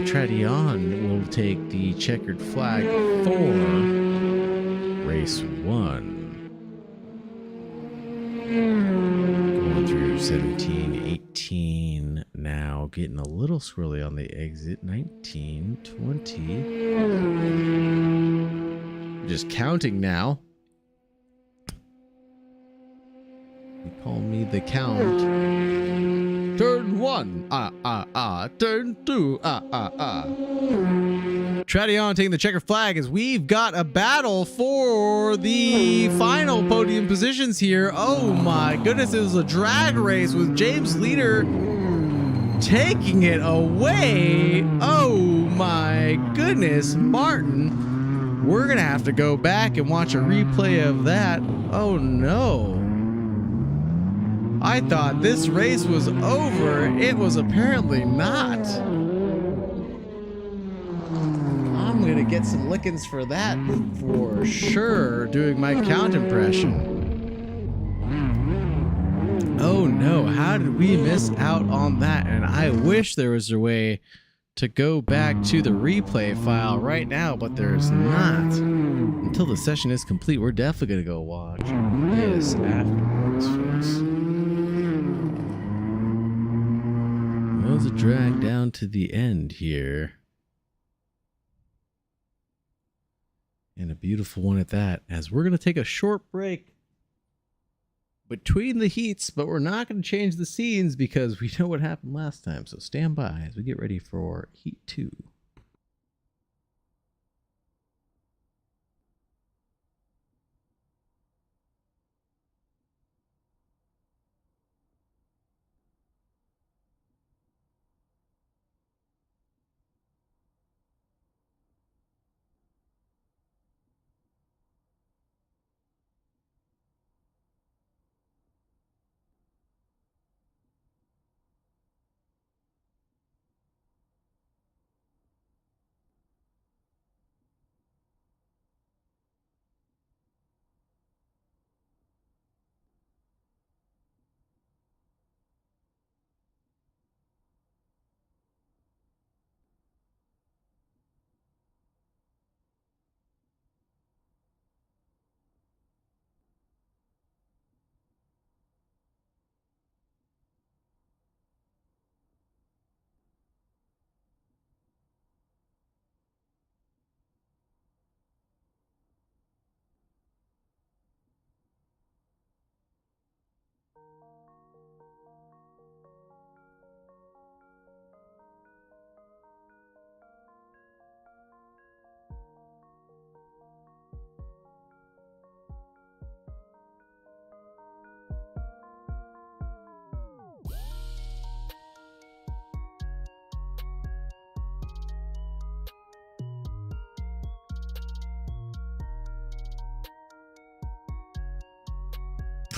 Tradion will take the checkered flag for race 1. Going through 17, 18 now, getting a little swirly on the exit. 19, 20. Just counting now. You call me the count. Turn 1, turn 2, Tradion taking the checker flag as we've got a battle for the final podium positions here. Oh my goodness, it was a drag race with James Leader taking it away. Oh my goodness, Martin. We're gonna have to go back and watch a replay of that. Oh no. I thought this race was over. It was apparently not. I'm gonna get some lickings for that for sure, doing my count impression. Oh no, how did we miss out on that? And I wish there was a way to go back to the replay file right now, but there's not. Until the session is complete, we're definitely gonna go watch this afterwards, folks. Well, it's a drag down to the end here. And a beautiful one at that, as we're going to take a short break between the heats, but we're not going to change the scenes because we know what happened last time. So stand by as we get ready for Heat 2.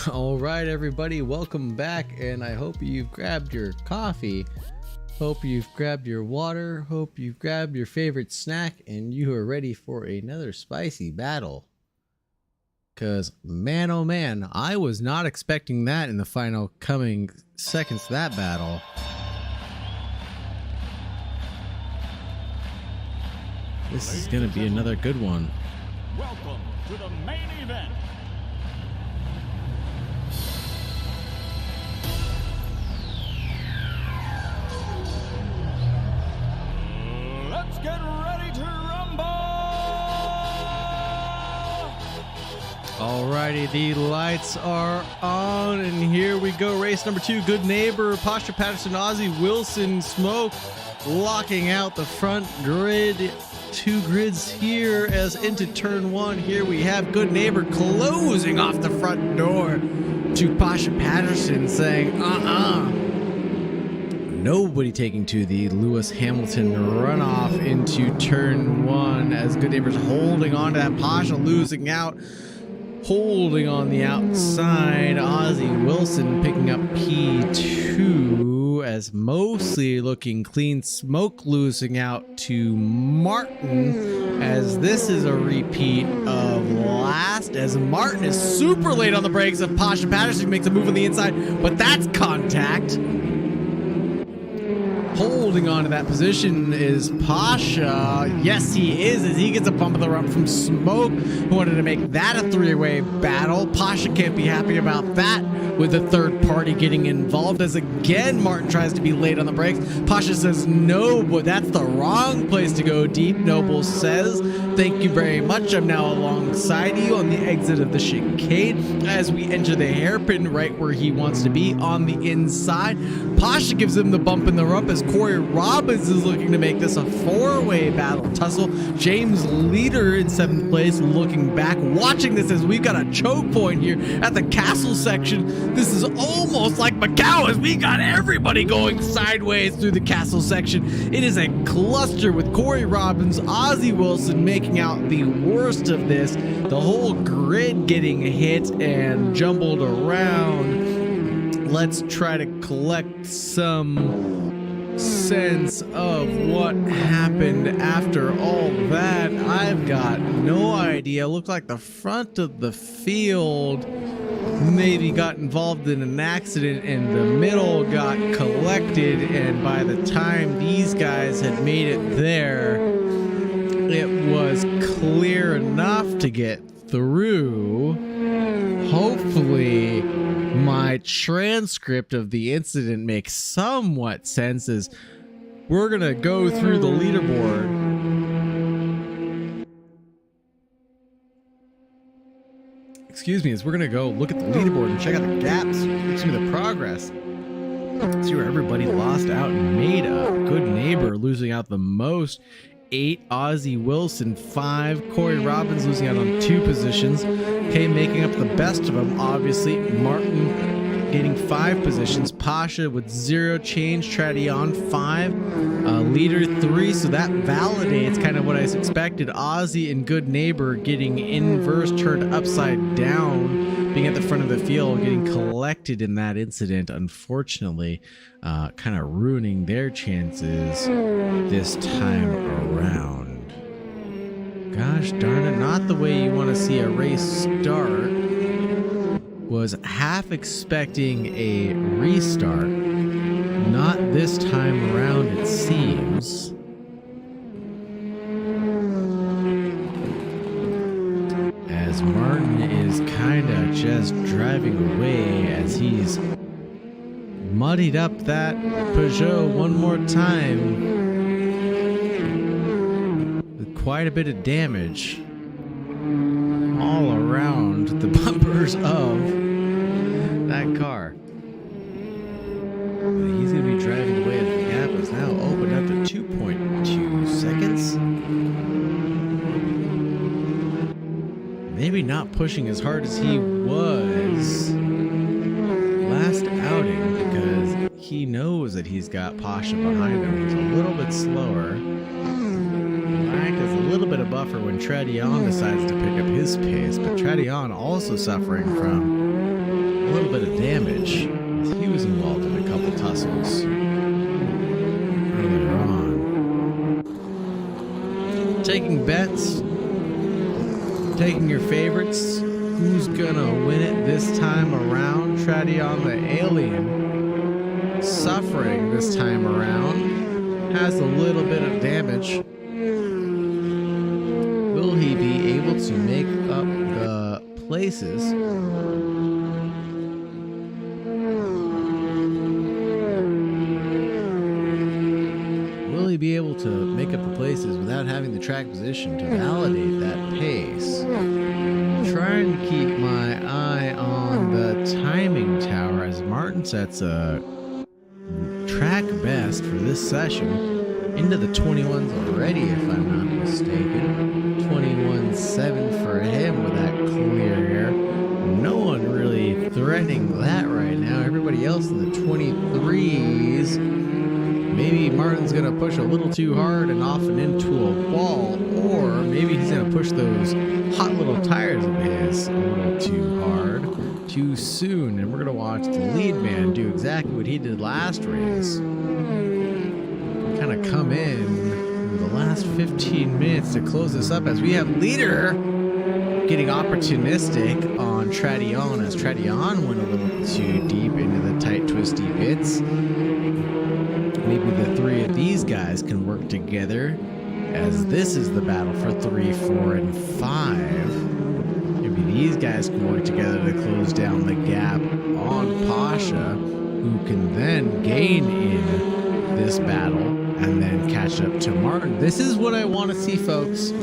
All right, everybody, welcome back, and I hope you've grabbed your coffee, hope you've grabbed your water, hope you've grabbed your favorite snack, and you are ready for another spicy battle. Because, man, oh man, I was not expecting that in the final coming seconds to that battle. This is going to be another good one. Welcome to the main event. Let's get ready to rumble! Alrighty, the lights are on, and here we go. Race number 2, Good Neighbor, Pasha Patterson, Ozzie Wilson, Smoke, locking out the front grid. 2 grids here as into turn 1. Here we have Good Neighbor closing off the front door to Pasha Patterson, saying, Nobody taking to the Lewis Hamilton runoff into turn 1 as Good Neighbor's holding on to that. Pasha losing out, holding on the outside. Ozzie Wilson picking up P2 as mostly looking clean. Smoke losing out to Martin as this is a repeat of last, as Martin is super late on the brakes of Pasha Patterson, makes a move on the inside, but that's contact. Holding on to that position is Pasha. Yes, he is, as he gets a bump of the rump from Smoke, who wanted to make that a 3-way battle. Pasha can't be happy about that, with the third party getting involved, as again Martin tries to be late on the brakes. Pasha says no, but that's the wrong place to go deep. Noble says, thank you very much, I'm now alongside you on the exit of the chicane as we enter the hairpin right where he wants to be on the inside. Pasha gives him the bump in the rump as Corey Robbins is looking to make this a 4-way battle tussle. James Leader in 7th place looking back, watching this as we've got a choke point here at the castle section. This is almost like Macau as we got everybody going sideways through the castle section. It is a cluster with Corey Robbins, Ozzie Wilson making out the worst of this. The whole grid getting hit and jumbled around. Let's try to collect some sense of what happened after all that. I've got no idea. Looked like the front of the field maybe got involved in an accident and the middle got collected, and by the time these guys had made it there, it was clear enough to get through. Hopefully my transcript of the incident makes somewhat sense, as we're gonna go through the leaderboard. Excuse me, as we're gonna go look at the leaderboard and check out the gaps, see the progress, see where everybody lost out and made up. Good Neighbor losing out the most, 8. Ozzie Wilson 5. Corey Robbins losing out on 2 positions. Okay, making up the best of them, obviously Martin getting 5 positions. Pasha with 0 change. Tradion 5. Leader 3, so that validates kind of what I expected. Ozzie and Good Neighbor getting inverse, turned upside down, being at the front of the field, getting collected in that incident, unfortunately, kind of ruining their chances this time around. Gosh darn it, not the way you want to see a race start. Was half expecting a restart. Not this time around, it seems. As Martin is kind of just driving away as he's muddied up that Peugeot one more time with quite a bit of damage all around the bumpers of that car. But he's going to be driving away as the gap is now opened up to 2.2 seconds. Maybe not pushing as hard as he was last outing, because he knows that he's got Pasha behind him. He's a little bit slower. Black is a little bit of buffer when Tradion decides to pick up his pace, but Tradion also suffering from bit of damage. He was involved in a couple tussles earlier on. Taking bets, taking your favorites. Who's gonna win it this time around? Tradion the Alien, suffering this time around, has a little bit of damage. Will he be able to make up the places? Will he be able to make up the places without having the track position to validate that pace? Trying to keep my eye on the timing tower as Martin sets a track best for this session into the 21s already, if I'm not mistaken. 21.7 for him with that clear air. No one really threatening that right now. Everybody else in the 23s. Maybe Martin's going to push a little too hard and off and into a wall, or maybe he's going to push those hot little tires of his a little too hard, too soon, and we're going to watch the lead man do exactly what he did last race. Kind of come in the last 15 minutes to close this up as we have leader getting opportunistic on Tradion as Tradion went a little too deep into the tight twisty bits. Maybe the three of these guys can work together as this is the battle for 3, 4, and 5. Maybe these guys can work together to close down the gap on Pasha, who can then gain in this battle and then catch up to Martin. This is what I want to see, folks.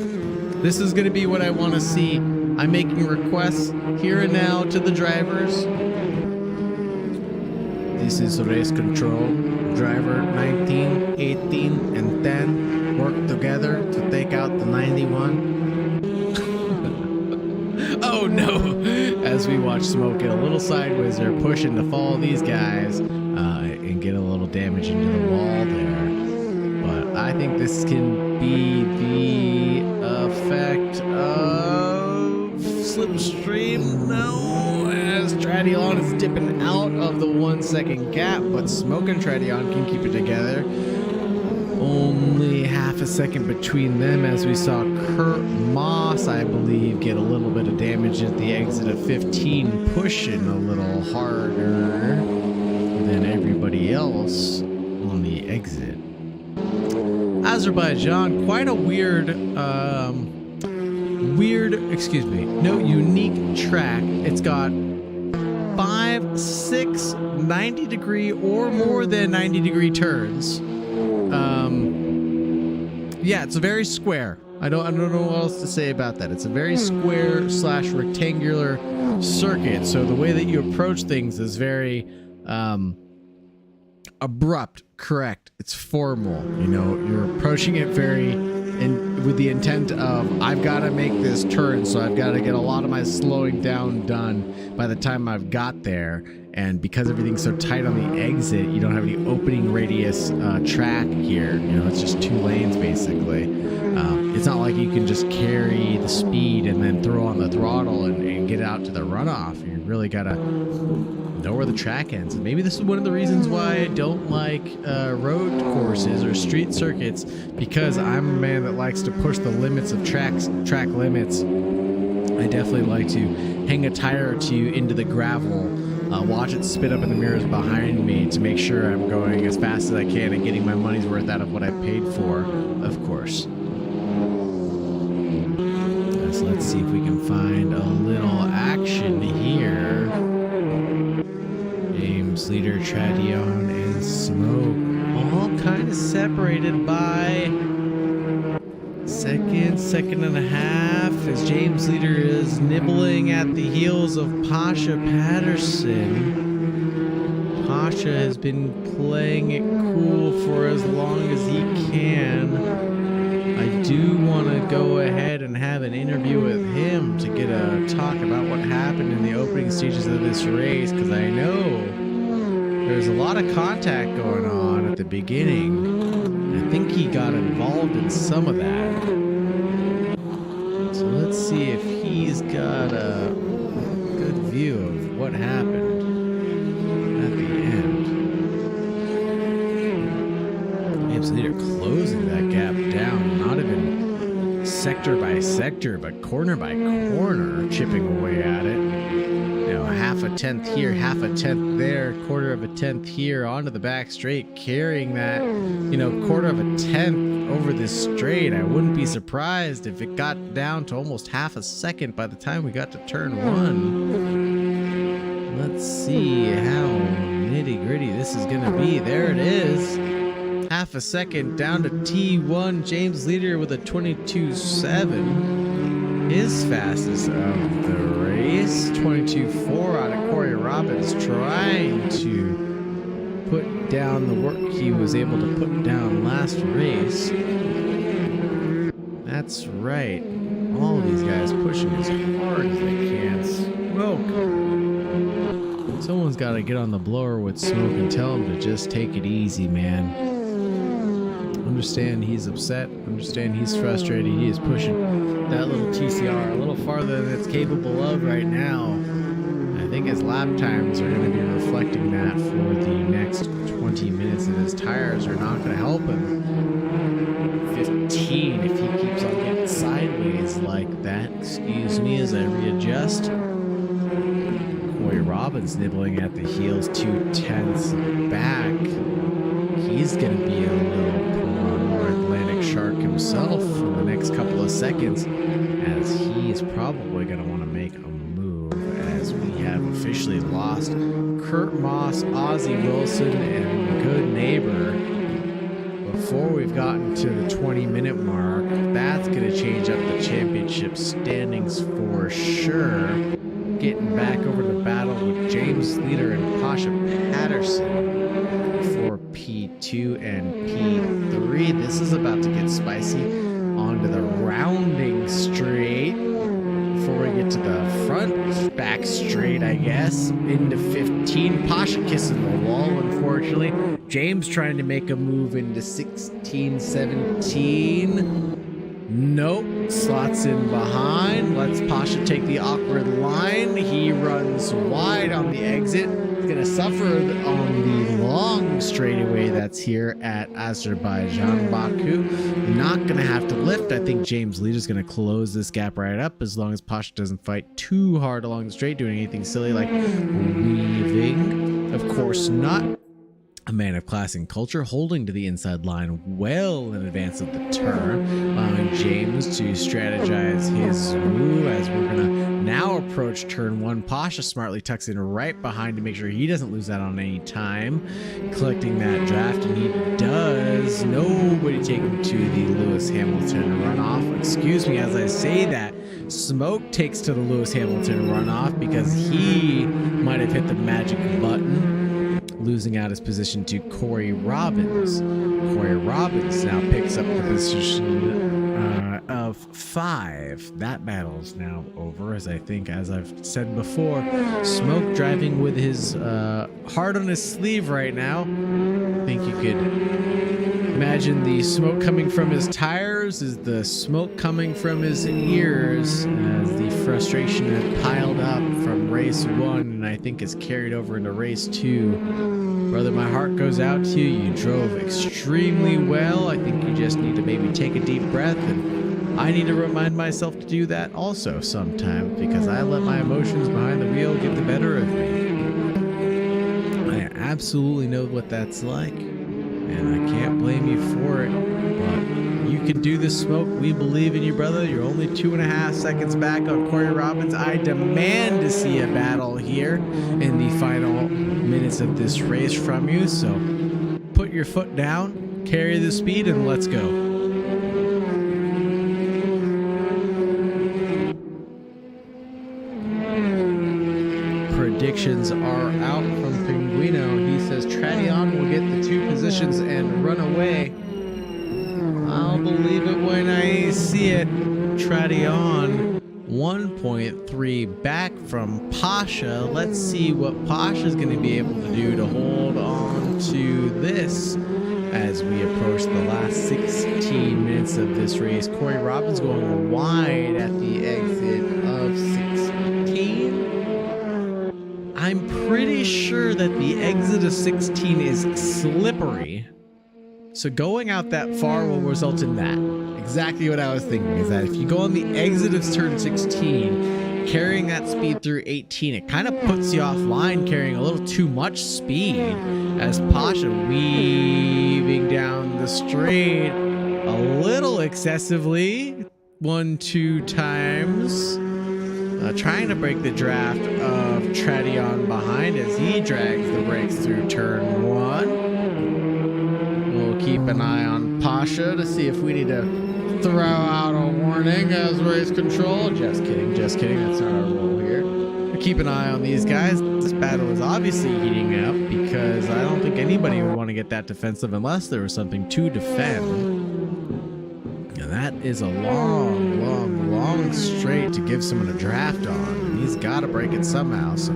This is going to be what I want to see. I'm making requests here and now to the drivers. This is race control. Driver 19, 18, and 10 work together to take out the 91. Oh no! As we watch Smoke get a little sideways there, pushing to follow these guys and get a little damage into the wall there. But I think this can be the effect of Slipstream. No, as Tradion is dipping out of the 1 second gap, but Smoke and Tradion can keep it together. Only half a second between them as we saw Kurt Moss, I believe, get a little bit of damage at the exit of 15, pushing a little harder than everybody else on the exit. Azerbaijan, quite a unique track. It's got 5, 6, 90 degree or more than 90 degree turns. Yeah, it's a very square. I don't know what else to say about that. It's a very square / rectangular circuit. So the way that you approach things is very abrupt, correct. It's formal. You know, you're approaching it very with the intent of, I've got to make this turn, so I've got to get a lot of my slowing down done by the time I've got there. And because everything's so tight on the exit, you don't have any opening radius track here. You know, it's just 2 lanes basically. It's not like you can just carry the speed and then throw on the throttle and get out to the runoff. You really gotta know where the track ends. And maybe this is one of the reasons why I don't like road courses or street circuits, because I'm a man that likes to push the limits of track limits. I definitely like to hang a tire or two into the gravel, watch it spit up in the mirrors behind me to make sure I'm going as fast as I can and getting my money's worth out of what I paid for, of course. So let's see if we can find a little action here. James Leader, Tradion, and Smoke all kind of separated by second and a half, as James Leader is nibbling at the heels of Pasha Patterson. Pasha has been playing it cool for as long as he can. I do want to go ahead and have an interview with him to get a talk about what happened in the opening stages of this race, because I know there's a lot of contact going on at the beginning. I think he got involved in some of that. So let's see if he's got a good view of what happened. Leader closing that gap down, not even sector by sector, but corner by corner, chipping away at it. Now, half a tenth here, half a tenth there, quarter of a tenth here, onto the back straight, carrying that, quarter of a tenth over this straight. I wouldn't be surprised if it got down to almost half a second by the time we got to turn one. Let's see how nitty gritty this is going to be. There it is. Half a second down to T1. James Leader with a 22.7. His fastest of the race. 22.4 out of Corey Robbins, trying to put down the work he was able to put down last race. That's right. All these guys pushing as hard as they can. Smoke. Someone's got to get on the blower with Smoke and tell him to just take it easy, man. Understand he's upset. Understand he's frustrated. He is pushing that little TCR a little farther than it's capable of right now. I think his lap times are going to be reflecting that for the next 20 minutes, and his tires are not going to help him. 15 if he keeps on getting sideways like that. Excuse me as I readjust. Corey Robbins nibbling at the heels, 2/10 back. He's going to be a little more Atlantic shark himself for the next couple of seconds, as he is probably going to want to make a move, as we have officially lost Kurt Moss, Ozzie Wilson, and Good Neighbor before we've gotten to the 20-minute mark. That's going to change up the championship standings for sure. Getting back over the battle with James Leader and Pasha Patterson for P2 and P3. This is about to get spicy. Onto the rounding straight before we get to the front back straight, I guess. Into 15. Pasha kissing the wall, unfortunately. James trying to make a move into 16, 17. Nope. Slots in behind. Lets Pasha take the awkward line. He runs wide on the exit. He's going to suffer on the long straightaway that's here at Azerbaijan, Baku. Not going to have to lift. I think James Leader's going to close this gap right up as long as Pasha doesn't fight too hard along the straight, doing anything silly like weaving. Of course not. A man of class and culture, holding to the inside line well in advance of the turn, allowing James to strategize his move as we're going to now approach turn one. Pasha smartly tucks in right behind to make sure he doesn't lose out on any time, collecting that draft, and he does. Nobody taking to the Lewis Hamilton runoff. Excuse me as I say that. Smoke takes to the Lewis Hamilton runoff because he might have hit the magic button, losing out his position to Corey Robbins. Corey Robbins now picks up the position of 5. That battle is now over, as I think, as I've said before, Smoke driving with his heart on his sleeve right now. I think you could imagine the smoke coming from his tires is the smoke coming from his ears, as the frustration had piled up from race 1 and I think is carried over into race 2. Brother, my heart goes out to you. You drove extremely well. I think you just need to maybe take a deep breath, and I need to remind myself to do that also sometimes, because I let my emotions behind the wheel get the better of me. I absolutely know what that's like, and I can't blame you for it, but you can do this, Smoke. We believe in you, brother. You're only 2.5 seconds back on Corey Robbins. I demand to see a battle here in the final minutes of this race from you, so put your foot down, carry the speed, and let's go. Predictions are out from Pinguino. He says Tradion will get the 2 positions and run away. I'll believe it when I see it. Tradion 1.3 back from Pasha. Let's see what Pasha's going to be able to do to hold on to this as we approach the last 16 minutes of this race. Corey Robbins going wide at the exit of 16. I'm pretty sure that the exit of 16 is slippery. So going out that far will result in that. Exactly what I was thinking, is that if you go on the exit of turn 16, carrying that speed through 18, it kind of puts you offline carrying a little too much speed as Pasha weaving down the straight a little excessively. 1-2 times. Trying to break the draft of Tradion behind as he drags the brakes through turn 1. We'll keep an eye on Pasha to see if we need to throw out a warning as race control. Just kidding, that's not our role here. We'll keep an eye on these guys. This battle is obviously heating up because I don't think anybody would want to get that defensive unless there was something to defend. And that is a long straight to give someone a draft on. And he's got to break it somehow, so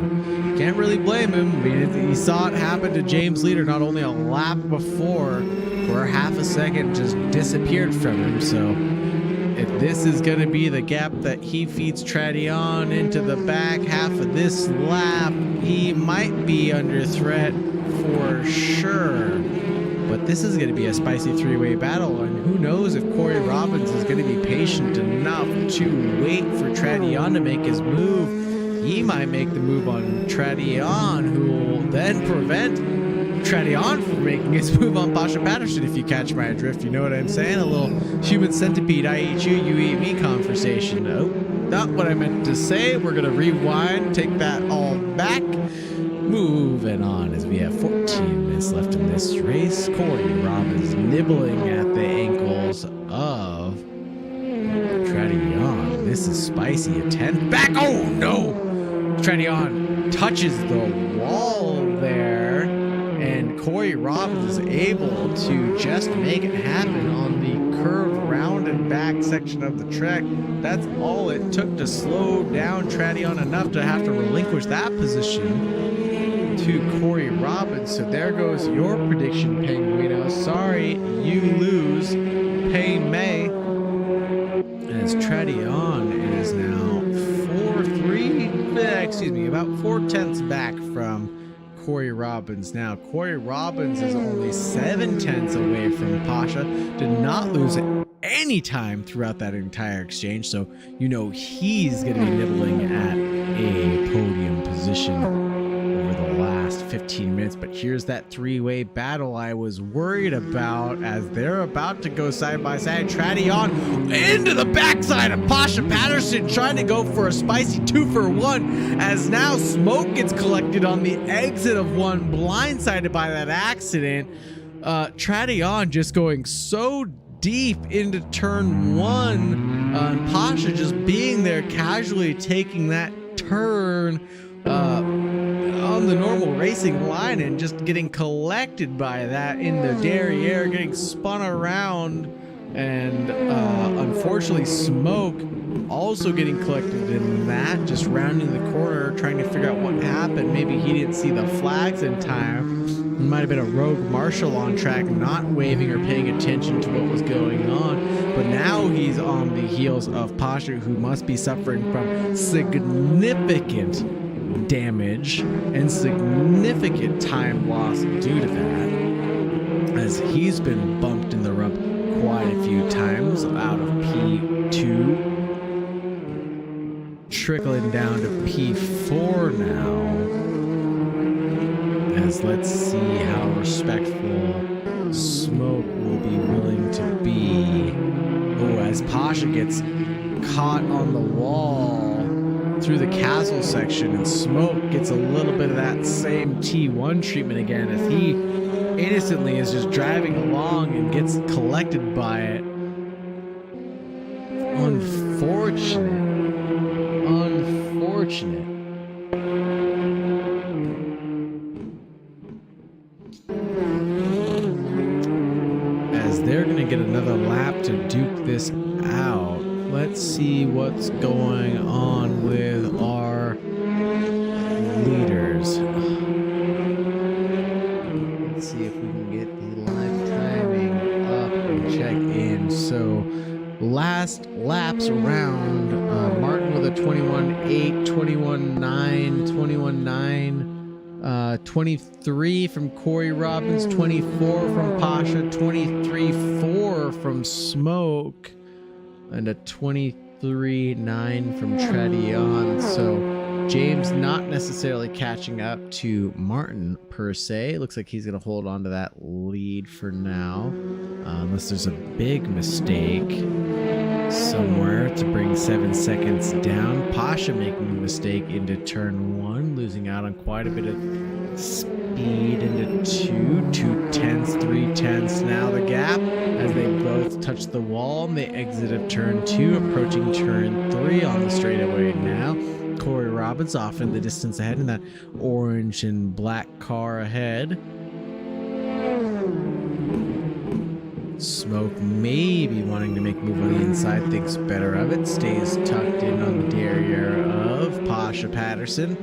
can't really blame him. I mean, he saw it happen to James Leader not only a lap before, where half a second just disappeared from him. So if this is going to be the gap that he feeds Tradion into the back half of this lap, he might be under threat for sure. But this is going to be a spicy three-way battle, and who knows if Corey Robbins is going to be patient enough to wait for Tradion to make his move. He might make the move on Tradion, who will then prevent Tradion from making his move on Pasha Patterson, if you catch my drift. You know what I'm saying? A little human centipede, I eat you, you eat me conversation. No, not what I meant to say. We're going to rewind, take that all back. Moving on as we have 14 minutes left in this race. Corey Robbins nibbling at the ankles of Tradion. This is spicy. A 10 back. Oh no! Tradion touches the wall there, and Corey Robbins is able to just make it happen on the curved round and back section of the track. That's all it took to slow down Tradion enough to have to relinquish that position to Corey Robbins. So there goes your prediction, Penguino. Sorry, you lose. Pay May. As Tradion is now about 4/10 back from Corey Robbins. Now, Corey Robbins is only 7/10 away from Pasha. Did not lose any time throughout that entire exchange, so you know he's going to be nibbling at a podium position over the last 15 minutes. But here's that three-way battle I was worried about as they're about to go side by side. Tradion into the backside of Pasha Patterson, trying to go for a spicy 2-for-1 as now smoke gets collected on the exit of one, blindsided by that accident. Tradion just going so deep into turn one, and Pasha just being there casually taking that turn on the normal racing line and just getting collected by that in the derriere, getting spun around, and unfortunately Smoke also getting collected in that, just rounding the corner trying to figure out what happened. Maybe he didn't see the flags in time. It might have been a rogue marshal on track not waving or paying attention to what was going on, but now he's on the heels of Pasha, who must be suffering from significant damage and significant time loss due to that, as he's been bumped in the rump quite a few times out of P2, trickling down to P4 now. As let's see how respectful Smoke will be willing to be. Oh, as Pasha gets caught on the wall through the castle section, and Smoke gets a little bit of that same T1 treatment again as he innocently is just driving along and gets collected by it. Unfortunate. As they're gonna get another lap to duke this out. Let's see what's going on with our leaders. Let's see if we can get the live timing up and check in. So last laps around, Martin with a 21.8, 21.9, 21.9, 23 from Corey Robbins, 24 from Pasha, 23-4 from Smoke, and a 23-9 from Tradion. So James not necessarily catching up to Martin per se. It looks like he's going to hold on to that lead for now, unless there's a big mistake somewhere to bring 7 seconds down. Pasha making a mistake into turn 1, losing out on quite a bit of speed into 2 tenths, 3 tenths. Now the gap as they both touch the wall on the exit of turn 2, approaching turn 3 on the straightaway now. Corey Robbins off in the distance ahead in that orange and black car ahead. Smoke maybe wanting to make a move on the inside, thinks better of it, stays tucked in on the derriere of Pasha Patterson,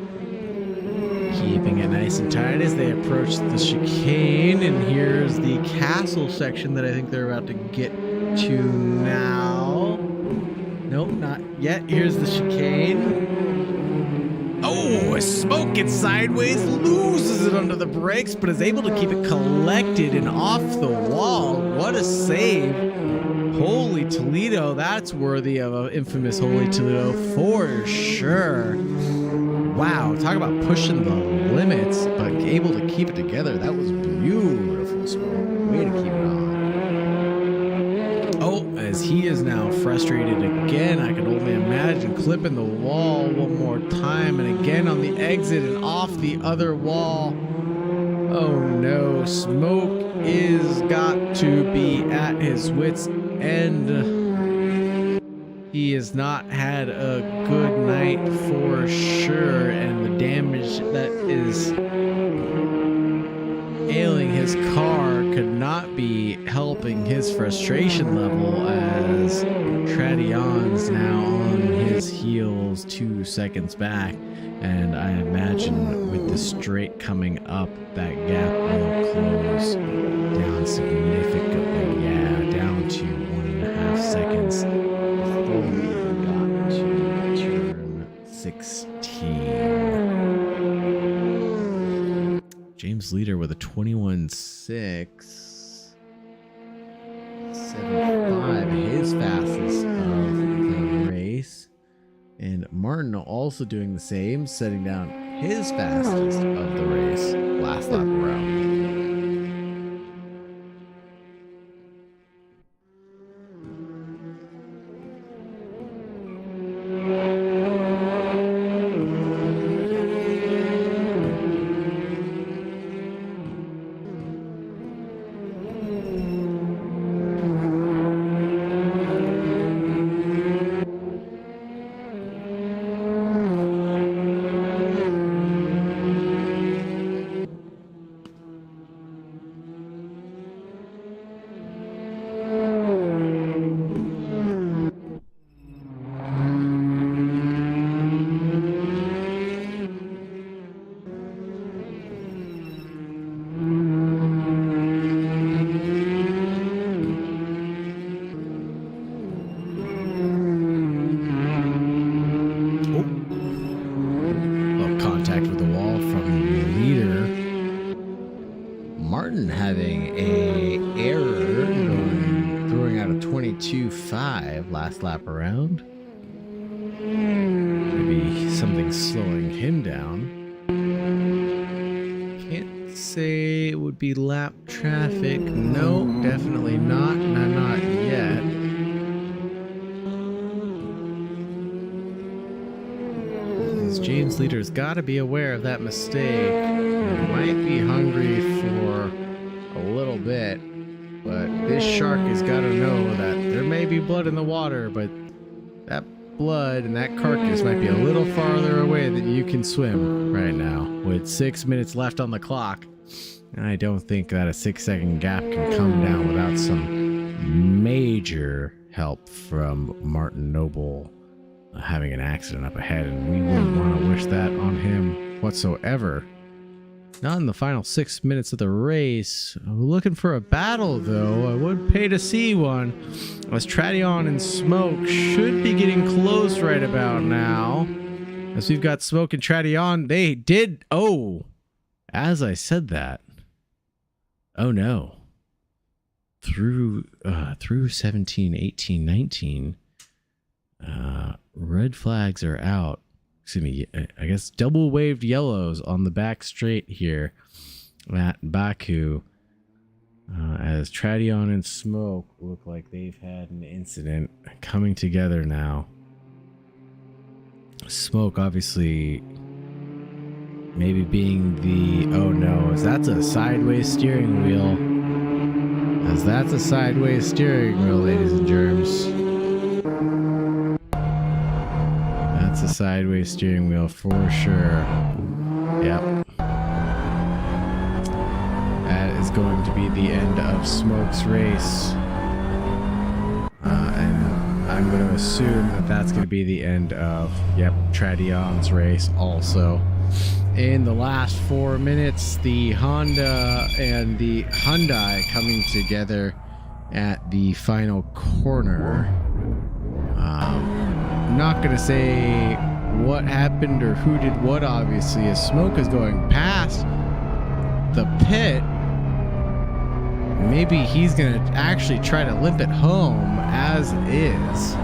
keeping it nice and tight as they approach the chicane. And here's the castle section that I think they're about to get to now. Nope, not yet. Here's the chicane. Oh, Smoke gets sideways, loses it under the brakes, but is able to keep it collected and off the wall. What a save. Holy Toledo, that's worthy of an infamous Holy Toledo for sure. Wow, talk about pushing the limits, but able to keep it together. That was beautiful, Smoke. Way to keep it on. Oh, as he is now frustrated again, I can only imagine clipping the wall one more time, and again on the exit and off the other wall. Oh no, Smoke is got to be at his wits' end. He has not had a good night for sure, and the damage that is ailing his car could not be helping his frustration level, as Tradion's now on his heels 2 seconds back, and I imagine with the straight coming up, that gap will close down significantly. Yeah, down to 1.5 seconds before we even got to turn 16. James leader with a 21.6. 7.5, his fastest of the race. And Martin also doing the same, setting down his fastest of the race last lap around. Last lap around. Maybe something slowing him down. Can't say it would be lap traffic. No, definitely not. Not yet. As James leader's got to be aware of that mistake. He might be hungry for a little bit. But this shark has got to know that there may be blood in the water, but that blood and that carcass might be a little farther away than you can swim right now. With 6 minutes left on the clock, I don't think that a 6-second gap can come down without some major help from Martin Noble having an accident up ahead, and we wouldn't want to wish that on him whatsoever. Not in the final 6 minutes of the race. Looking for a battle, though. I would pay to see one. As Tradion and Smoke should be getting close right about now. As we've got Smoke and Tradion, they did... Oh! as I said that, oh no. Through 17, 18, 19, red flags are out. Excuse me, I guess double waved yellows on the back straight here at Baku. As Tradion and Smoke look like they've had an incident coming together now. Smoke obviously maybe being the, oh no, as that's a sideways steering wheel. As that's a sideways steering wheel, ladies and germs. That's a sideways steering wheel for sure. Yep. That is going to be the end of Smoke's race. And I'm going to assume that that's going to be the end of, yep, Tradion's race also. In the last 4 minutes, the Honda and the Hyundai coming together at the final corner. I'm not going to say what happened or who did what, obviously, as Smoke is going past the pit. Maybe he's going to actually try to limp it home as is.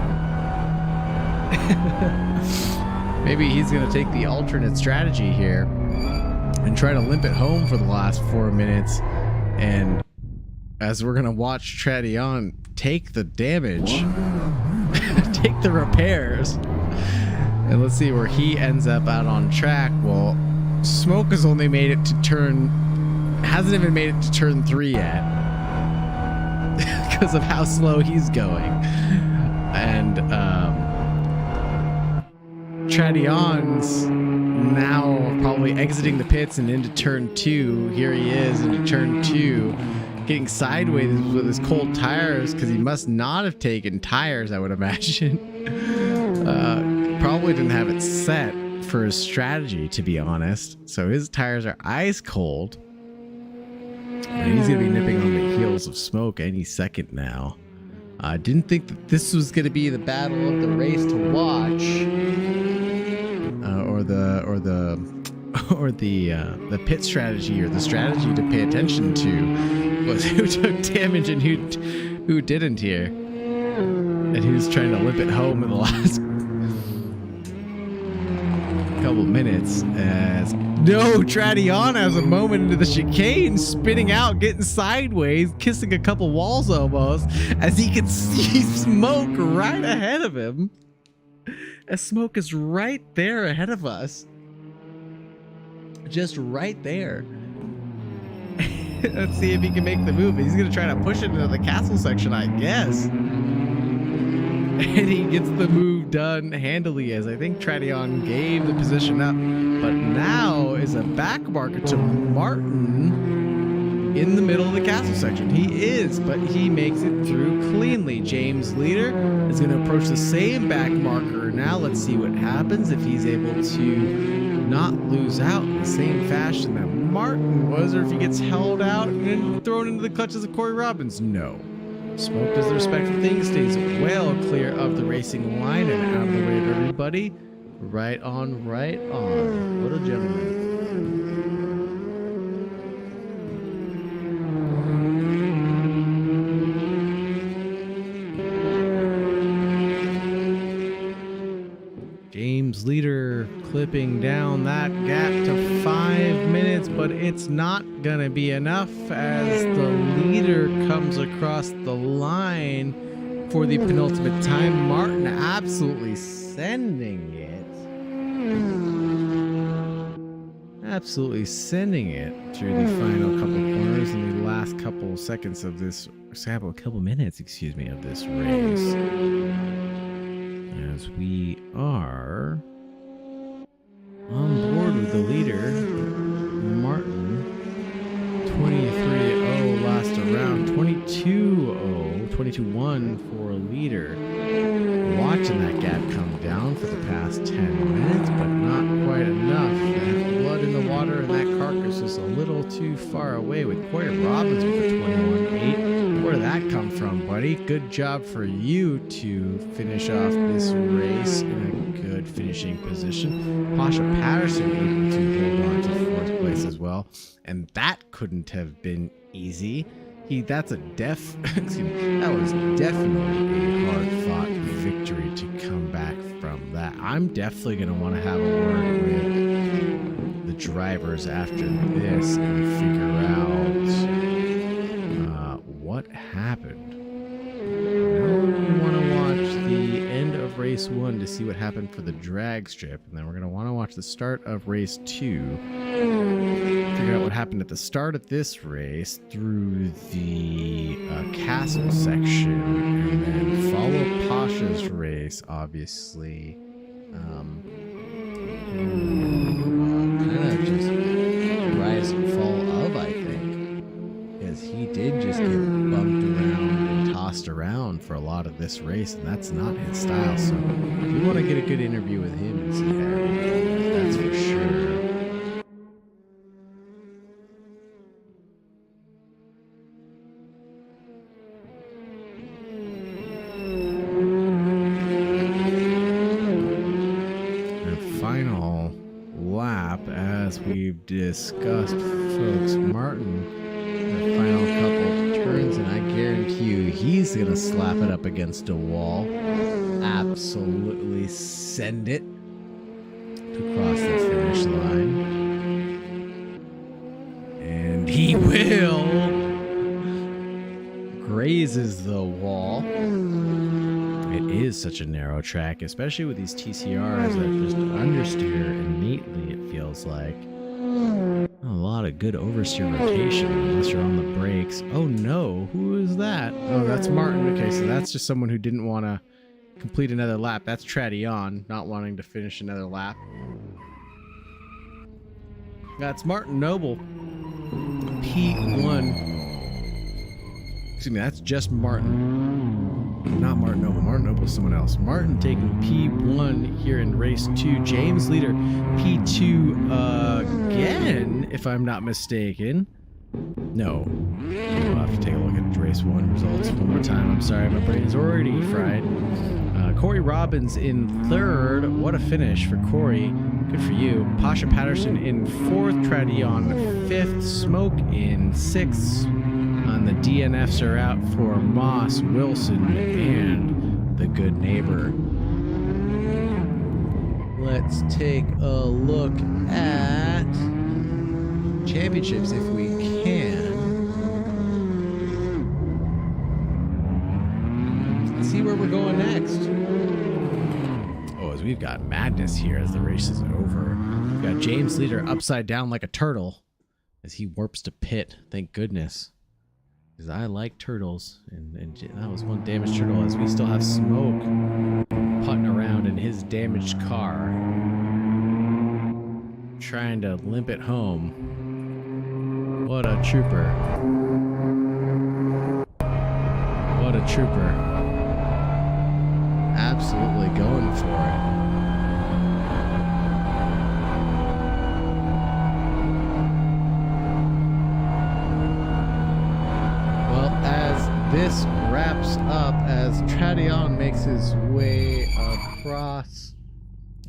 Maybe he's going to take the alternate strategy here and try to limp it home for the last 4 minutes. And as we're going to watch Tradion take the damage, take the repairs, and let's see where he ends up out on track. Well, Smoke has only made it to hasn't even made it to turn 3 yet because of how slow he's going. And Tradion's now probably exiting the pits and into turn 2. Here he is into turn 2, getting sideways with his cold tires because he must not have taken tires, I would imagine. Probably didn't have it set for his strategy, to be honest. So his tires are ice cold. And he's going to be nipping on the heels of Smoke any second now. I didn't think that this was going to be the battle of the race to watch, or the pit strategy, or the strategy to pay attention to was who took damage and who didn't here, and who's trying to limp it home in the last couple minutes. As no, Tradion has a moment into the chicane, spinning out, getting sideways, kissing a couple walls almost, as he can see Smoke right ahead of him. As Smoke is right there ahead of us. Just right there. Let's see if he can make the move. He's going to try to push it into the castle section, I guess. And he gets the move done handily, as I think Tradion gave the position up. But now is a back marker to Martin in the middle of the castle section. He is, but he makes it through cleanly. James Leader is going to approach the same back marker now. Let's see what happens if he's able to not lose out in the same fashion that Martin was, or if he gets held out and thrown into the clutches of Corey Robbins. No. Smoke does the respectful thing, stays well clear of the racing line and out of the way of everybody. Right on, right on. What a gentleman. James Leader clipping down that gap to 5 minutes, but it's not gonna be enough as the leader comes across the line for the penultimate time. Martin absolutely sending it. Absolutely sending it through the final couple corners in the last couple seconds of this, couple minutes, excuse me, of this race. As we are on board with the leader, Martin, 23-0 last around, 22-0, 22-1 for leader. Watching that gap come down for the past 10 minutes, but not quite enough. That blood in the water and that carcass is a little too far away with Corey Robbins with a 21-8. Where did that come from, buddy? Good job for you to finish off this race in a good finishing position. Pasha Patterson able to hold on to fourth place this as well. And that couldn't have been easy. That was definitely a hard-fought victory to come back from that. I'm definitely going to want to have a word with the drivers after this and figure out what happened. Now we want to watch the end of race 1 to see what happened for the drag strip, and then we're going to want to watch the start of race 2. Figure out what happened at the start of this race through the castle section, and then follow Pasha's race, obviously. Kind of just rise and fall of, I think, because he did just get bumped around and tossed around for a lot of this race, and that's not his style. So we want to get a good interview with him and see how he goes, that's for sure. As we've discussed, folks, Martin, the final couple turns, and I guarantee you he's going to slap it up against a wall. Absolutely send it to cross the finish line. And he will. Grazes the wall. It is such a narrow track, especially with these TCRs that just understeer innately, it feels like. A lot of good oversteer rotation unless you're on the brakes. Oh no, who is that? Oh, that's Martin. Okay, so that's just someone who didn't want to complete another lap. That's Tradion, not wanting to finish another lap. That's Martin Noble. P1. Excuse me, that's just Martin. Not Martin Noble. Martin Noble is someone else. Martin taking P1 here in race 2. James Leader P2 again, if I'm not mistaken. No. We'll have to take a look at race 1 results one more time. I'm sorry, my brain is already fried. Corey Robbins in 3rd. What a finish for Corey. Good for you. Pasha Patterson in 4th. Tradion 5th. Smoke in 6th. And the DNFs are out for Moss, Wilson, and the good neighbor. Let's take a look at championships if we can. Let's see where we're going next. Oh, as we've got madness here as the race is over. We've got James Leader upside down like a turtle as he warps to pit. Thank goodness. Because I like turtles, and that was one damaged turtle, as we still have Smoke putting around in his damaged car, trying to limp it home. What a trooper. What a trooper. Absolutely going for it. This wraps up as Tradion makes his way across.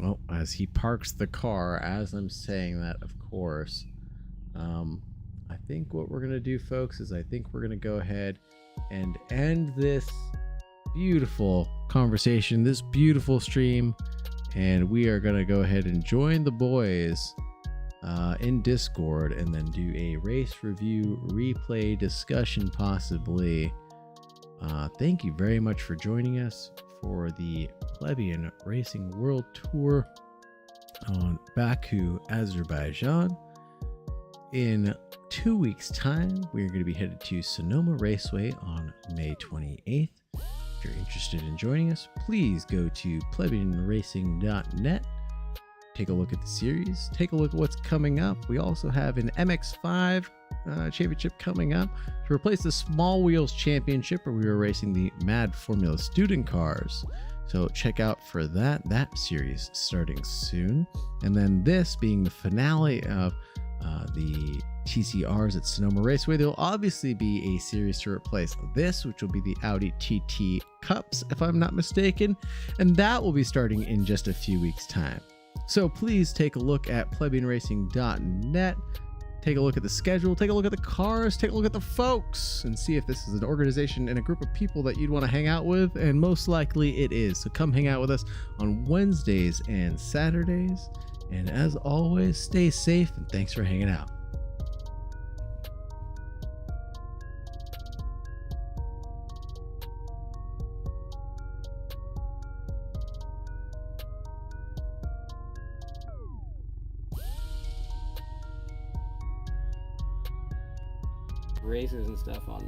Oh, as he parks the car, as I'm saying that, of course. I think what we're going to do, folks, is I think we're going to go ahead and end this beautiful conversation, this beautiful stream, and we are going to go ahead and join the boys in Discord and then do a race review, replay, discussion possibly. Thank you very much for joining us for the Plebian Racing World Tour on Baku, Azerbaijan. In 2 weeks' time, we're going to be headed to Sonoma Raceway on May 28th. If you're interested in joining us, please go to plebianracing.net. Take a look at the series. Take a look at what's coming up. We also have an MX5 championship coming up to replace the Small Wheels Championship, where we were racing the Mad Formula student cars. So check out for that series starting soon. And then this being the finale of the TCRs at Sonoma Raceway, there'll obviously be a series to replace this, which will be the Audi TT Cups, if I'm not mistaken. And that will be starting in just a few weeks' time. So please take a look at plebianracing.net. take a look at the schedule, take a look at the cars, take a look at the folks, and see if this is an organization and a group of people that you'd want to hang out with, and most likely it is. So come hang out with us on Wednesdays and Saturdays, and as always, stay safe, and thanks for hanging out. Races and stuff on